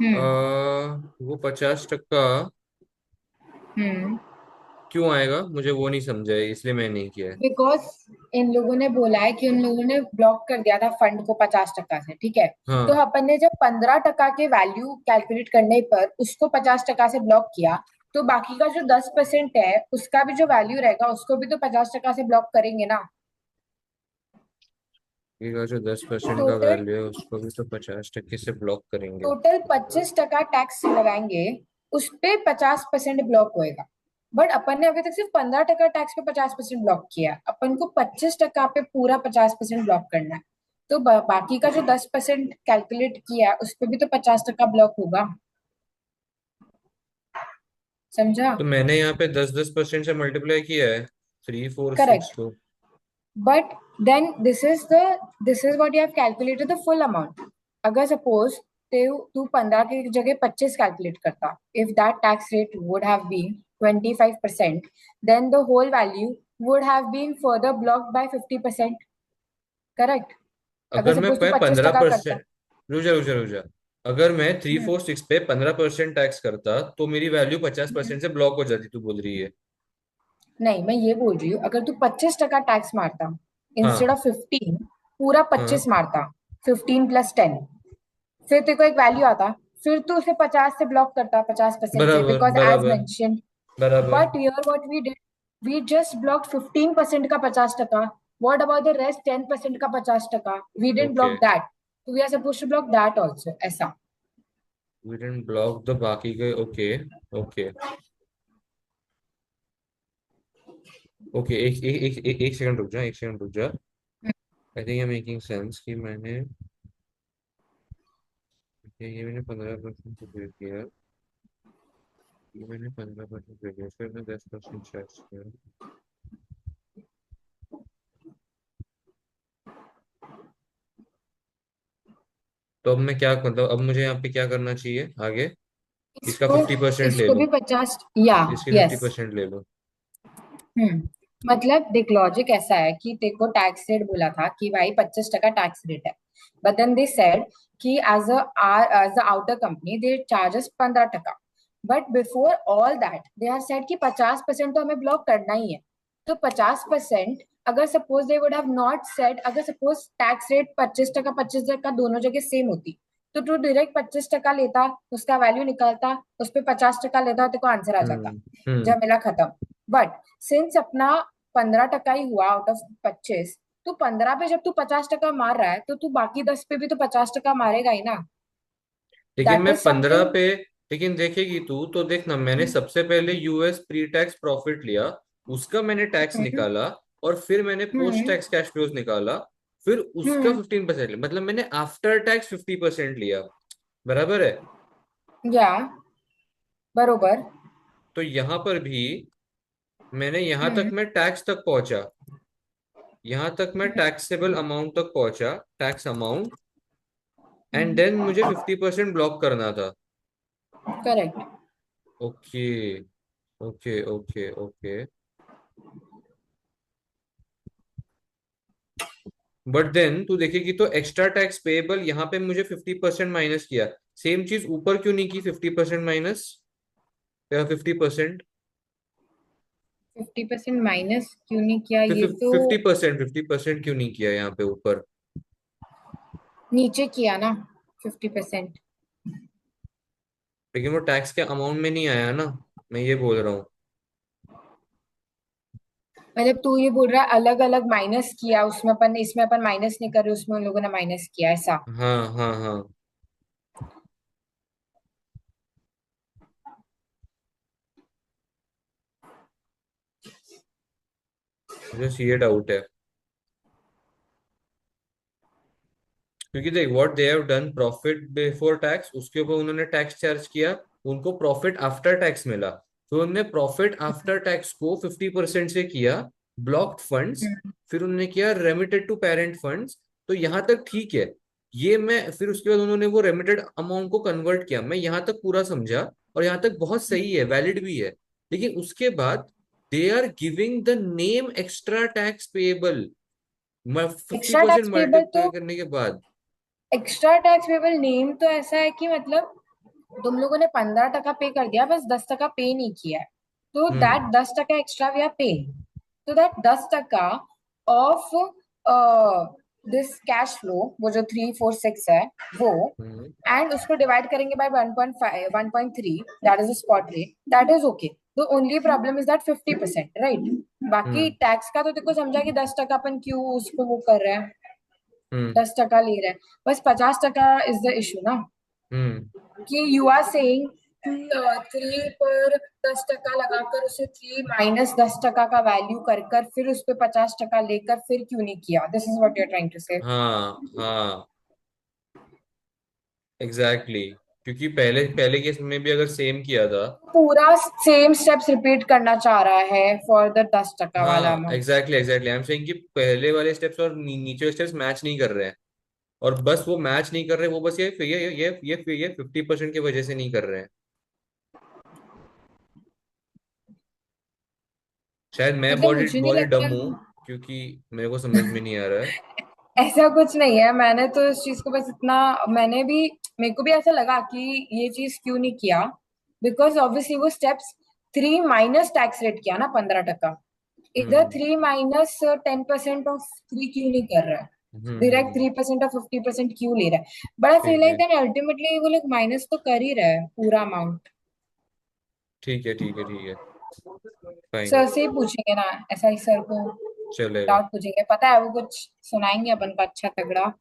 हम्म। वो 50% हम्म। क्यों आएगा मुझे वो नहीं समझा है, इसलिए मैंने नहीं किया है। बिकॉज इन लोगों ने बोला है कि उन लोगों ने ब्लॉक कर दिया था फंड को 50% से, ठीक है। तो हाँ। अपन ने जब 15% के वैल्यू कैलकुलेट करने पर उसको 50% से ब्लॉक किया, तो बाकी का जो 10% है उसका भी जो वैल्यू रहेगा उसको भी तो 50% से ब्लॉक करेंगे ना। ये का जो 10% का टोटल वैल्यू है उसको भी तो 50% से ब्लॉक करेंगे। टोटल 25% टैक्स लगाएंगे, उस पे 50% ब्लॉक होएगा। बट अपन ने अभी तक सिर्फ 15% टैक्स पे 50% ब्लॉक किया है, अपन को 25% पे पूरा 50% ब्लॉक करना है। तो बाकी का जो 10% कैलकुलेट किया है उस पे भी तो 50% ब्लॉक होगा। समझा? तो मैंने यहाँ पे 10-10% से मल्टीप्लाई किया है, 3 4 6 करेक्ट। को। But then this is what you have calculated the full amount. अगर सपोज तू 15 की जगह 25 कैलकुलेट करता, if that tax rate would have been 25%, then the whole value would have been further blocked by 50%। Correct. अगर अगर मैं suppose तू पे पच्चीस पंद्रह टका करता। परसेंट रुक जा, अगर मैं थ्री हम्म। फोर सिक्स पे 15% टैक्स करता, तो मेरी वैल्यू पचास हम्म। परसेंट से ब्लॉक हो जाती, तू बोल रही है। नहीं, मैं ये बोल रही हूँ, अगर तू 25% टैक्स मारता इंस्टेड हाँ ऑफ 15, पूरा हाँ, 25 मारता, 15 + 10, फिर तेरे को एक वैल्यू आता, फिर तू उसे 50 से ब्लॉक करता, 50% से, बराबर बिकॉज एज बराबर मेंशन। बराबर। But here what we did, we just blocked 15% का 50%। व्हाट अबाउट द रेस्ट 10% का 50%? We didn't okay, block that, तो we are suppose to block that also, ऐसा। वी डिडंट ब्लॉक द बाकी के, okay okay okay. एक एक एक एक, एक सेकंड रुक जा, एक सेकंड रुक जा। आई थिंक मेकिंग सेंस कि ये मैंने 15% पे किया, ये मैंने 15% पे किया, फिर मैं 10% चार्ज किया। तो अब मैं क्या मतलब, अब मुझे यहाँ पे क्या करना चाहिए आगे? इसका इसको 50% ले इसको लूँ? भी 50, या इसकी फिफ्टी यस। परसेंट ले लूँ? हम्म। मतलब देख, लॉजिक ऐसा है कि तेरे को टैक्स रेट बोला था कि भाई 25% टैक्स रेट है, बट देन दे सेड कि as a outer company they charges 15%। But before all that they are said कि 50% तो हमें ब्लॉक करना ही है। तो 50%, अगर suppose they would have not said, अगर सपोज टैक्स रेट 25%, 25% दोनों जगह सेम होती, तो तू डायरेक्ट 25% लेता, उसका वैल्यू निकालता, उस पर 50% लेता, तेरे को आंसर आ जाता, हम्म। झमेला खत्म। बट सिंस अपना 15% ही हुआ आउट ऑफ 25, तो 15 पे जब तू 50% मार रहा है, तो तू बाकी 10 पे भी तो 50% मारेगा ही ना। लेकिन दैट मैं इज 15 समथिंग। पे, लेकिन देखेगी तू तो देखना, मैंने सबसे पहले यूएस प्री टैक्स प्रॉफिट लिया, उसका मैंने टैक्स हम्म। निकाला, और फिर मैंने पोस्ट हम्म। टैक्स कैश फ्लोज निकाला, फिर उसका हम्म। 15% लिया, मतलब मैंने आफ्टर टैक्स 50% लिया। बराबर है? या, बरोबर। तो यहां पर भी मैंने यहां तक हम्म। मैं टैक्स तक पहुंचा, यहां तक मैं टैक्सेबल अमाउंट तक पहुंचा, टैक्स अमाउंट, एंड देन मुझे 50% ब्लॉक करना था। Correct. Okay, okay, okay, okay. But then तू देखेगी तो एक्स्ट्रा टैक्स पेएबल यहाँ पे मुझे 50% माइनस किया, सेम चीज ऊपर क्यों नहीं की 50% माइनस या 50%? 50% माइनस क्यों नहीं किया ये तो? 50% क्यों नहीं किया यहाँ पे ऊपर? नीचे किया ना 50%। लेकिन वो टैक्स के अमाउंट में नहीं आया ना, मैं ये बोल रहा हूँ। मतलब तू ये बोल रहा है अलग अलग माइनस किया, उसमें अपन, इसमें अपन माइनस नहीं कर रहे, उसमें उन लोगों ने माइनस किया, ऐसा? हाँ, हाँ, हाँ। मुझे ये डाउट है, क्योंकि देख what they have done, profit before tax उसके ऊपर उन्होंने टैक्स चार्ज किया, उनको प्रॉफिट आफ्टर टैक्स मिला, तो उन्होंने प्रॉफिट आफ्टर टैक्स को 50% से किया ब्लॉक्ड फंड्स, हम्म। फिर उन्होंने किया रेमिटेड टू पेरेंट फंड्स। तो यहाँ तक ठीक है, ये मैं, फिर उसके बाद उन्होंने वो रेमिटेड अमाउंट को कन्वर्ट किया, मैं यहाँ तक पूरा समझा, और यहाँ तक बहुत सही है, वैलिड भी है। लेकिन उसके बाद they are giving the name extra tax payable, fifty extra percent tax payable तो, मल्टीप्लाई करने के बाद। एक्स्ट्रा टैक्स पेबल नेम तो ऐसा है कि मतलब तुम लोगों ने 15% पे कर दिया, बस 10% पे नहीं किया है, तो hmm, that 10% extra we are pay, तो that 10% of this cash flow, वो जो 346 है वो, हम्म, एंड उसको डिवाइड करेंगे by 1.5 1.3, that is spot rate, that is okay. The only problem is that 50%, right? बाकी हम्म, टैक्स का तो देखो समझा कि 10% अपन क्यों उसको वो कर रहे हैं, हम्म, 10% ले रहे हैं, बस 50% इज द इशू ना। हम्म। कि यू आर सेइंग कि 3 पर 10% लगाकर उसे 3 माइनस 10% का वैल्यू कर कर फिर उस पे 50% लेकर फिर क्यों नहीं किया, this is what you are trying to say. हाँ, हाँ, एग्जैक्टली exactly. क्योंकि पहले पहले केस में भी अगर सेम किया था। पूरा सेम स्टेप्स रिपीट करना चाह रहा है फॉर द 10% वाला हाँ, amount. Exactly, exactly, I am saying कि पहले वाले स्टेप्स और नीचे वाले स्टेप्स मैच नहीं कर रहे हैं, और बस वो मैच नहीं कर रहे, वो बस ये 50% की वजह से नहीं कर रहे हैं। शायद मैं मतलब बॉडी मुझे नहीं बॉडी लगता, डम हूँ, क्योंकि मेरे को समझ में नहीं आ रहा है। ऐसा कुछ नहीं है, मैंने तो इस चीज को बस इतना, मैंने भी, मेरे को भी ऐसा लगा कि ये चीज क्यों नहीं किया, बिकॉज ऑब्वियसली वो स्टेप्स 3 माइनस टैक्स रेट किया ना 15%, इधर हम्म, 3 माइनस 10% ऑफ 3 क्यों नहीं कर रहा है, हम्म, डायरेक्ट 3% और 50% क्यों ले रहा है, बट आई फील ठीक लाइक है, देन अल्टीमेटली वो लोग माइनस तो कर ही रहा है पूरा अमाउंट। ठीक है, ठीक है, ठीक है, फाइन। सर से ही पूछेंगे ना, ऐसा ही सर को चलेगा, डाउट पूछेंगे, पता है वो कुछ सुनाएंगे अपन को अच्छा तगड़ा।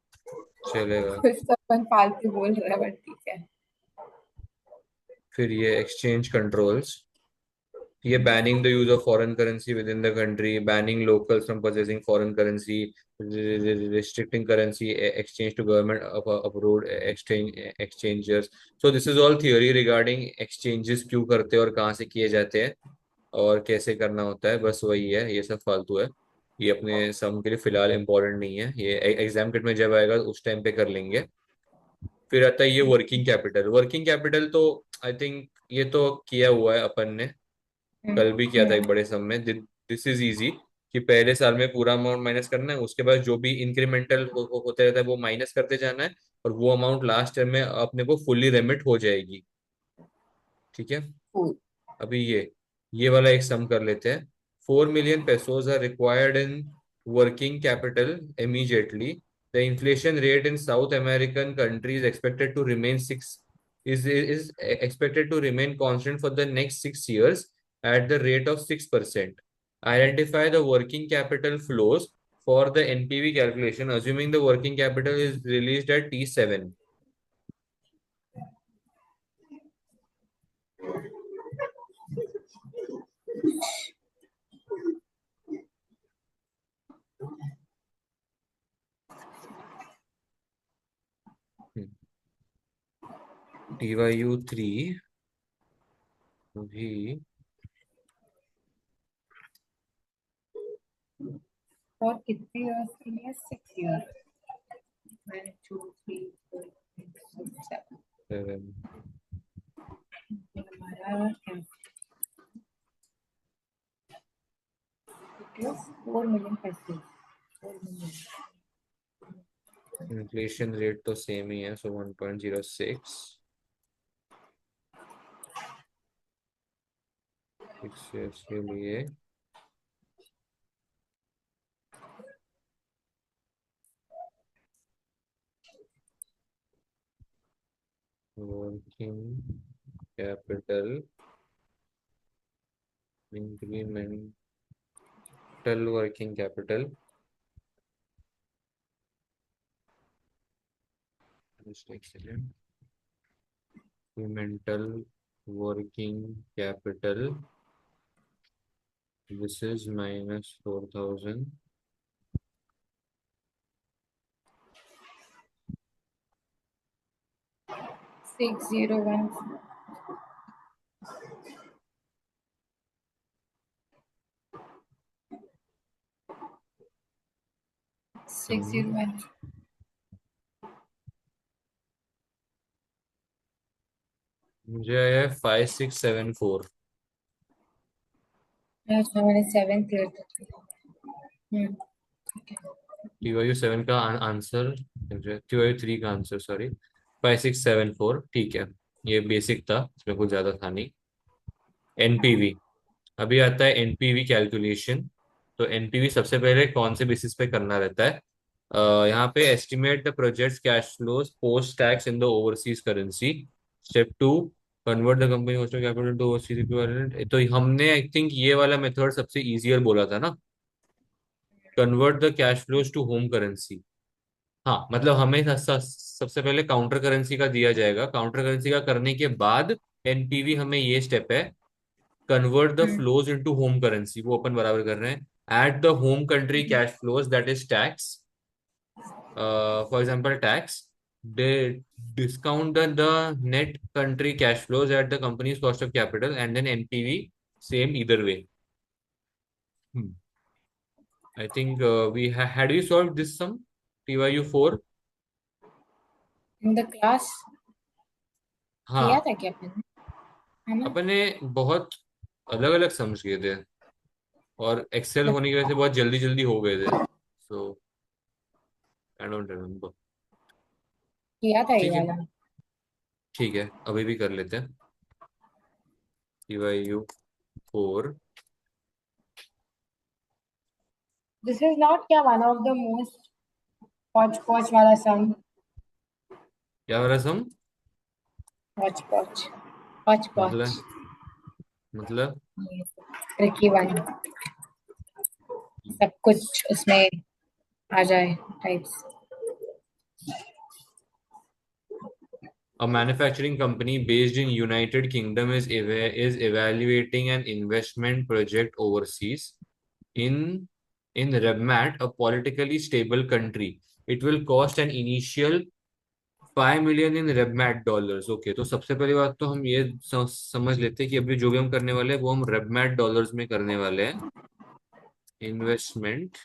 चलेगा। कुछ तो अपन फालतू बोल रहे हैं, बट ठीक है। फिर ये एक्सचेंज कंट्रोल्स, ये banning the use of foreign currency with in the country, banning locals from purchasing foreign currency, restricting currency exchange to government of abroad exchangers. So this is all theory regarding exchanges, क्यों करते हैं और कहाँ से किए जाते हैं और कैसे करना होता है, बस वही है, ये सब फालतू है। ये अपने सम के लिए फिलहाल इम्पोर्टेंट नहीं है, ये एग्जाम किट में जब आएगा उस टाइम पे कर लेंगे। फिर आता है ये वर्किंग कैपिटल। वर्किंग कैपिटल तो आई थिंक ये तो किया हुआ है अपन ने, कल भी किया था एक बड़े सम में। दिस इज इजी कि पहले साल में पूरा अमाउंट माइनस करना है, उसके बाद जो भी इंक्रीमेंटल होते रहता है वो माइनस करते जाना है, और वो अमाउंट लास्ट ईयर में अपने को फुल्ली रेमिट हो जाएगी। ठीक है। अभी ये वाला एक सम कर लेते हैं। 4 million pesos are required in working capital immediately. The inflation rate in South American countries expected to remain six is expected to remain constant for the next 6 years at the rate of 6%. Identify the working capital flows for the NPV calculation, assuming the working capital is released at T7. TYU3 भी और कितने years के लिए? 6 years. 1 2 3 4 5 6 7। 7 हमारा 4 million पैसे। 4 million. Inflation rate तो same ही है, सो 1.06 6 years के लिए। Working capital incremental working capital incremental working capital, this is minus 4,000 601 601 मुझे आया है 5674। अच्छा मैंने 7 क्लियर कर दिया। TYU7 का आंसर, TYU3 का आंसर सॉरी 5674। ठीक है, ये बेसिक था, इसमें कुछ ज्यादा था नहीं। एनपीवी, अभी आता है एनपीवी कैलकुलेशन। तो एनपीवी सबसे पहले कौन से बेसिस पे करना रहता है? यहाँ पे estimate the project cash flows post tax in the overseas currency. Step 2, convert the company hosted capital to overseas equivalent. तो हमने आई थिंक ये वाला मेथड सबसे इजियर बोला था ना, convert the cash flows to home currency. हाँ मतलब हमें सबसे पहले काउंटर करेंसी का दिया जाएगा, काउंटर करेंसी का करने के बाद एनपीवी, हमें ये स्टेप है convert the flows into home currency, वो अपन बराबर कर रहे हैं। At the home country cash flows that is tax, for example tax, they discount the net country cash flows at the company's cost of capital and then NPV, same either way. I think we had you solved this sum, TYU4? In the class किया हाँ, था क्या आपने? है ना? अपने बहुत अलग अलग समझ गए थे, और एक्सेल मतलब होने की वजह से बहुत जल्दी जल्दी हो गए थे, सो आई डोंट रिमेम्बर। किया था ये ठीक है, वाला। ठीक है, अभी भी कर लेते हैं। TYU4, दिस इज नॉट क्या वन ऑफ द मोस्ट पॉच पॉच वाला सम? क्या वाला सम? पॉच पॉच पॉच पॉच। मतलब ट्रिकी वन, सब कुछ उसमें आ जाए types. A manufacturing company based in United Kingdom is evaluating an investment project overseas in in RevMat, a politically stable country. It will cost an initial 5 million in renminbi dollars. Okay, तो सबसे पहली बात तो हम ये समझ लेते हैं कि अभी जो भी हम करने वाले हैं वो हम रेबमैट डॉलर्स में करने वाले हैं। इन्वेस्टमेंट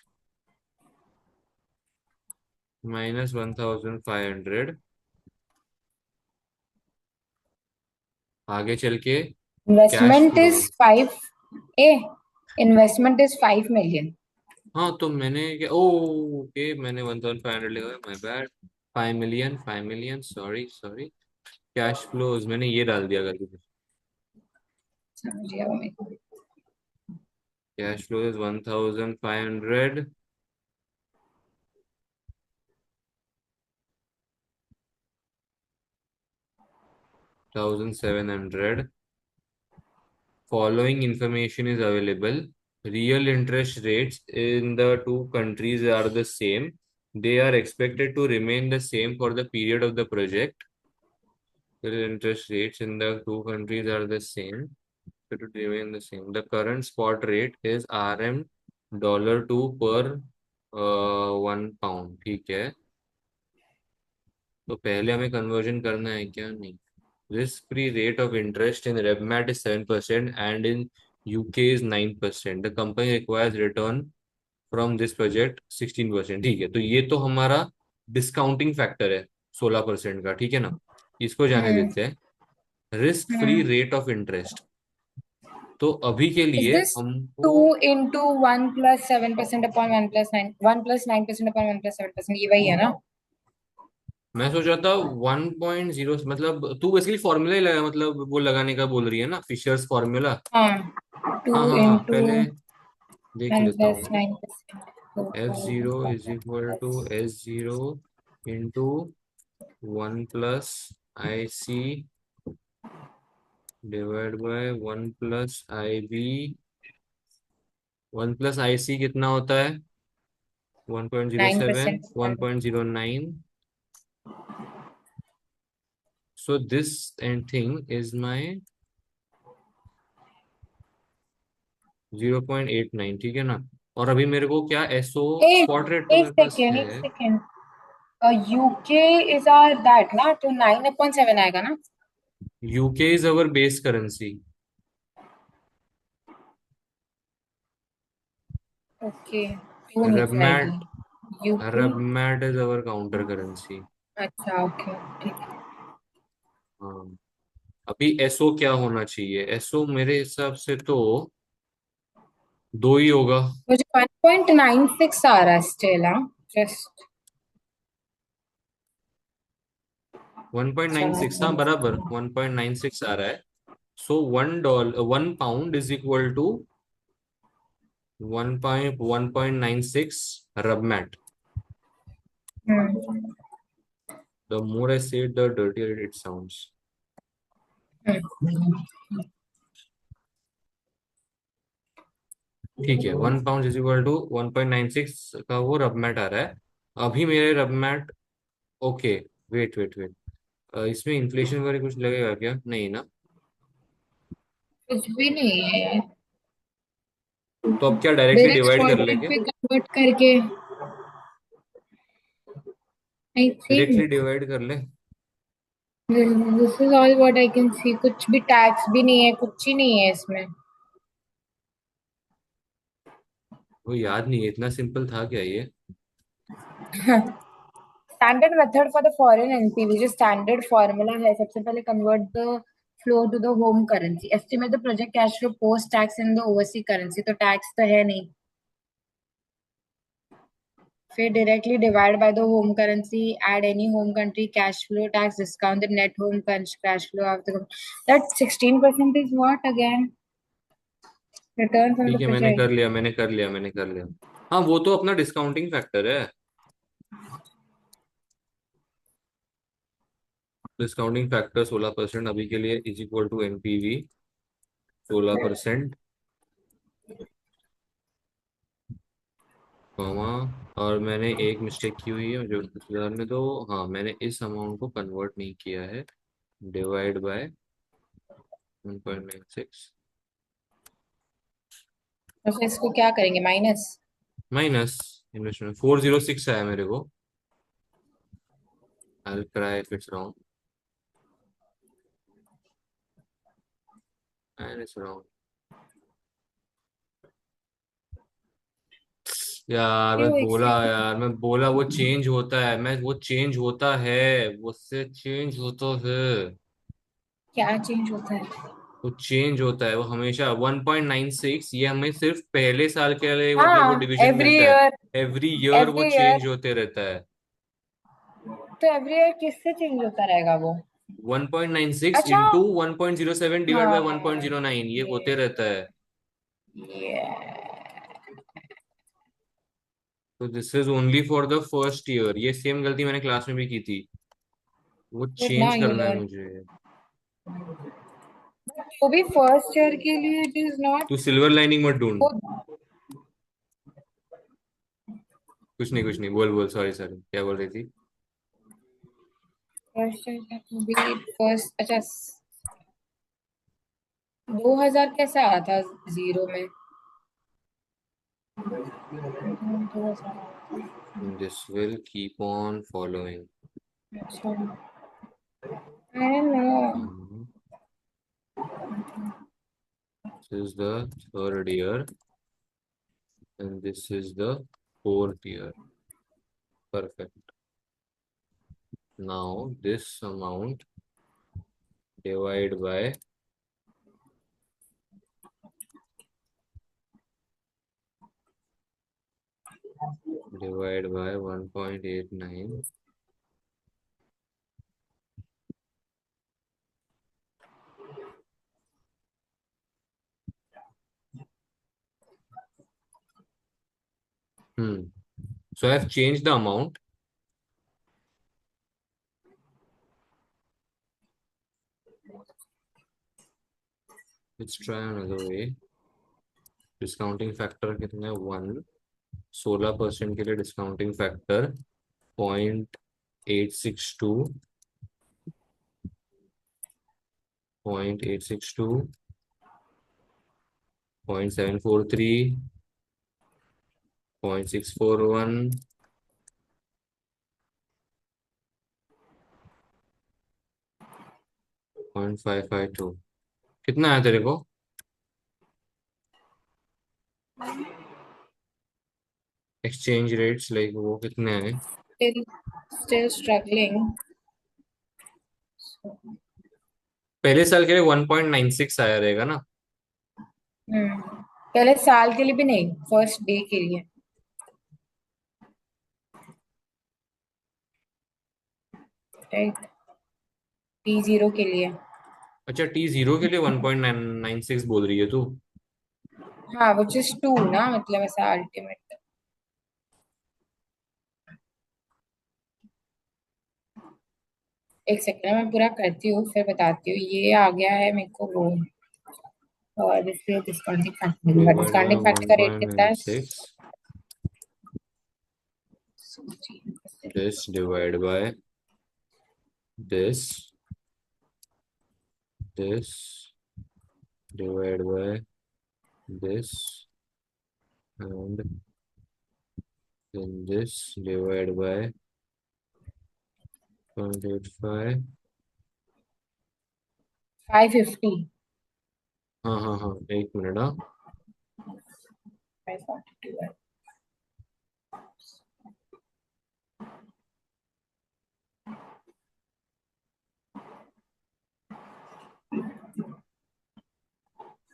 माइनस 1500, आगे चल के cash investment flow. Is 5 investment is 5 million। हाँ तो मैंने क्या, ओ ओके, मैंने 1500 लिखा है, my bad. 5 million, 5 million, sorry sorry. Cash flows मैंने ये डाल दिया करके। समझ गया वो मेरे को। Cash flow is 1500, 1700। Following information is available. Real interest rates in the two countries are the same. They are expected to remain the same for the period of the project. The interest rates in the two countries are the same. It would remain the same. The current spot rate is RM $2 per 1 pound। ठीक है, तो पहले हमें conversion करना है क्या? नहीं। Risk-free rate of interest in RevMat is 7% and in UK is 9%. The company requires return from this project 16%। ठीक है, तो ये तो हमारा डिस्काउंटिंग फैक्टर है 16% का, ठीक है ना? इसको जाने हम्म। देते हैं। Risk free hmm. Rate of interest, तो अभी के इज लिए दिस टू हमको, इंटू 1+7% अपॉन 1+9% अपॉन 1+7%, ये वही है ना? मैं सोच रहा था 1.0, मतलब तू बेसिकली फॉर्मूला ही लगा, मतलब वो लगाने का बोल रही है ना, फिशर्स फॉर्मूला। हाँ, टू हाँ हाँ हाँ, इंटू पहले देख वन लेता प्लस हूँ। Nine percent F zero is equal to S zero into 1 plus IC divide by 1 plus IB। 1 plus IC कितना होता है? 1.07, 9%। 1.09। So this end thing is my 0.89, ठीक है ना? और अभी मेरे को क्या, एसओ एक स्पॉट रेट तो एक मेरे पास सेकेंड, है। एक second. UK is are that ना, तो 9/7 आएगा ना? UK is our base currency. Okay, वो नीचे आएगी। Renminbi, UK. Renminbi is our counter currency. अच्छा, ओके, ठीक है। हाँ, अभी एसओ क्या होना चाहिए? एसओ मेरे हिसाब से तो दो ही होगा। मुझे 1.96 आ रहा है स्टिल। हाँ, जस्ट 1.96, हाँ बराबर 1.96 आ रहा है। So $1, 1 pound is equal to 1.96 renminbi. The more I say the dirtier it sounds. ठीक है, 1 पाउंड इज इक्वल टू 1.96 का वो रबमैट आ रहा है। अभी मेरे रबमैट, ओके, वेट वेट वेट, इसमें इन्फ्लेशन वगैरह कुछ लगेगा क्या? नहीं ना? कुछ भी नहीं है। तो अब क्या डायरेक्टली डायरेक्ट डिवाइड कर स्पॉट रेट लेंगे? पे कन्वर्ट करके, आई डायरेक्टली थिंक डिवाइड कर ले। This is all what I can see. कुछ भी टैक्स भी नहीं है, कुछ ही नहीं है इसमें। वो याद नहीं है, इतना सिंपल था क्या ये? Standard method for the foreign NPV, जो स्टैंडर्ड फॉर्मूला है, सबसे पहले convert the flow to the home currency, estimate the project cash flow post tax in the overseas currency, तो टैक्स तो है नहीं। फिर directly divide by the home currency, add any home country cash flow tax, discount the net home cash flow of the that 16% is what again? Return from ठीक the है, मैंने project. कर लिया, मैंने कर लिया, मैंने कर लिया। हाँ, वो तो अपना डिस्काउंटिंग फैक्टर है। डिस्काउंटिंग फैक्टर 16% अभी के लिए is equal to NPV 16%, comma. और मैंने एक मिस्टेक की हुई है जो सुधारने दो। हाँ, मैंने इस अमाउंट को कन्वर्ट नहीं किया है। डिवाइड बाय 1.96 तो फिर इसको क्या करेंगे, माइनस? माइनस इन्वेस्टमेंट 406 आया मेरे को। I will try if it's wrong and it's wrong. यार मैं क्यों बोला, एक्सचेंज? यार मैं बोला वो चेंज होता है, मैं वो चेंज होता है, वो से चेंज होता है। क्या चेंज होता है? वो चेंज होता है, वो हमेशा 1.96, ये हमें सिर्फ पहले साल के लिए मतलब वो हाँ, डिवीजन एवरी मिलता है। ईयर। एवरी ईयर वो एवरी ईयर। चेंज होते रहता है। तो एवरी ईयर किससे चेंज होता रहेगा वो? 1.96 अच्छा। इंटू 1.07 डिवाइड बाय हाँ, 1.09, ये ये होते रहता है। ये तो this is only for the first year, ये सेम गलती मैंने क्लास में भी की थी। वो फिर ना चेंज यू करना है लर्न। मुझे। तो भी फर्स्ट ईयर के लिए इट इज नॉट। तू सिल्वर लाइनिंग मत ढूंढ। वो कुछ नहीं कुछ नहीं, बोल बोल, सॉरी सॉरी, क्या बोल रही थी? फर्स्ट ईयर का तो भी फर्स्ट, अच्छा 2000 कैसे आया था जीरो में? 2000। This will keep on following. अच्छा, I don't know. This is the third year and this is the fourth year. Perfect. Now this amount divide by 1.89. Hmm. So I have changed the amount. Let's try another way. Discounting factor कितना है? 1। 16% के लिए discounting factor 0.862, 0.862, 0.743, 0.641, 0.552। कितना आया तेरे को? Exchange rates like वो कितने हैं? Still struggling. पहले साल के लिए 1.96 आया रहेगा ना? पहले साल के लिए भी नहीं, फर्स्ट डे के लिए। राइट। T0 के लिए। अच्छा, T0 के लिए 1.96 बोल रही है तू? हाँ, विच इज टू ना, मतलब ऐसा अल्टीमेट। एक सेकंड मैं पूरा करती हूँ फिर बताती हूँ। ये आ गया है मेरे को वो, और इसलिए discounting factor, divide by discounting factor का रेट कितना है? 1.96, this divided by this divided by this, and then this divided by 0.85। 550। हाँ हाँ हाँ, एक मिनट। हाँ, 542 है।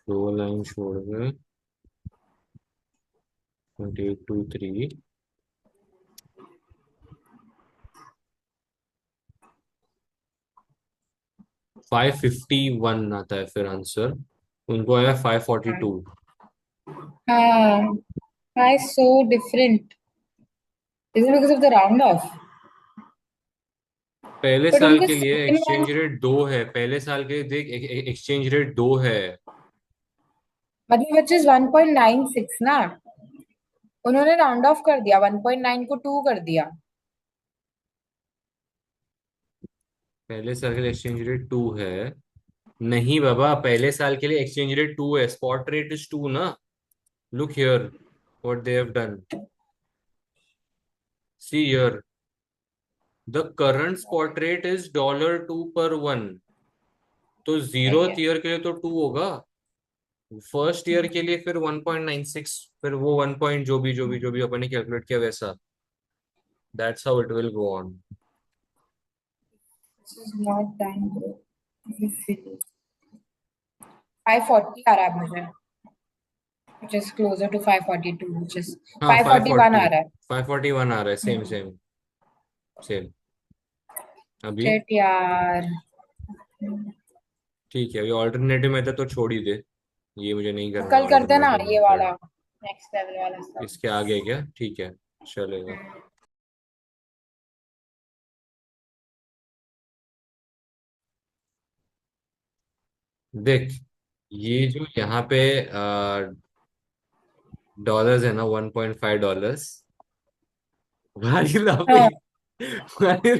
दो लाइन छोड़ के 2823, 551 आता है फिर आंसर। उनको आया 542। हाँ, why so different? Is it because of the round off? पहले But साल उनको के लिए second one, एक्सचेंज रेट 2 है, पहले साल के देख एक्सचेंज रेट 2 है। मतलब which is 1.96 ना, उन्होंने राउंड ऑफ कर दिया, 1.9 को 2 कर दिया। पहले साल के लिए एक्सचेंज रेट 2 है। नहीं बाबा, पहले साल के लिए एक्सचेंज रेट 2 है, स्पॉट रेट इज 2 ना। Look here what they have done. See here, the current spot rate is $2 पर 1। तो सही 0th है। ईयर के लिए तो 2 होगा, फर्स्ट ईयर के लिए फिर 1.96, फिर वो 1 पॉइंट जो भी अपन ने कैलकुलेट किया वैसा। That's how it will go on. This is not time bro. 540 आ रहा है मुझे, which is closer to 542, which is हाँ, 541 आ रहा है। 541 आ रहा है, सेम हम्म। Same same. अभी शिट यार। ठीक है, अभी ऑल्टरनेटिव मेथड तो छोड़ ही दे, ये मुझे नहीं करना है कल करते ना ऑल्टरनेटिव ये मेथड। वाला, नेक्स्ट लेवल वाला सब। इसके आगे क्या, ठीक है, चलेगा। देख, ये जो यहाँ पे डॉलर्स है ना, $1.5, भारी हाँ। भारी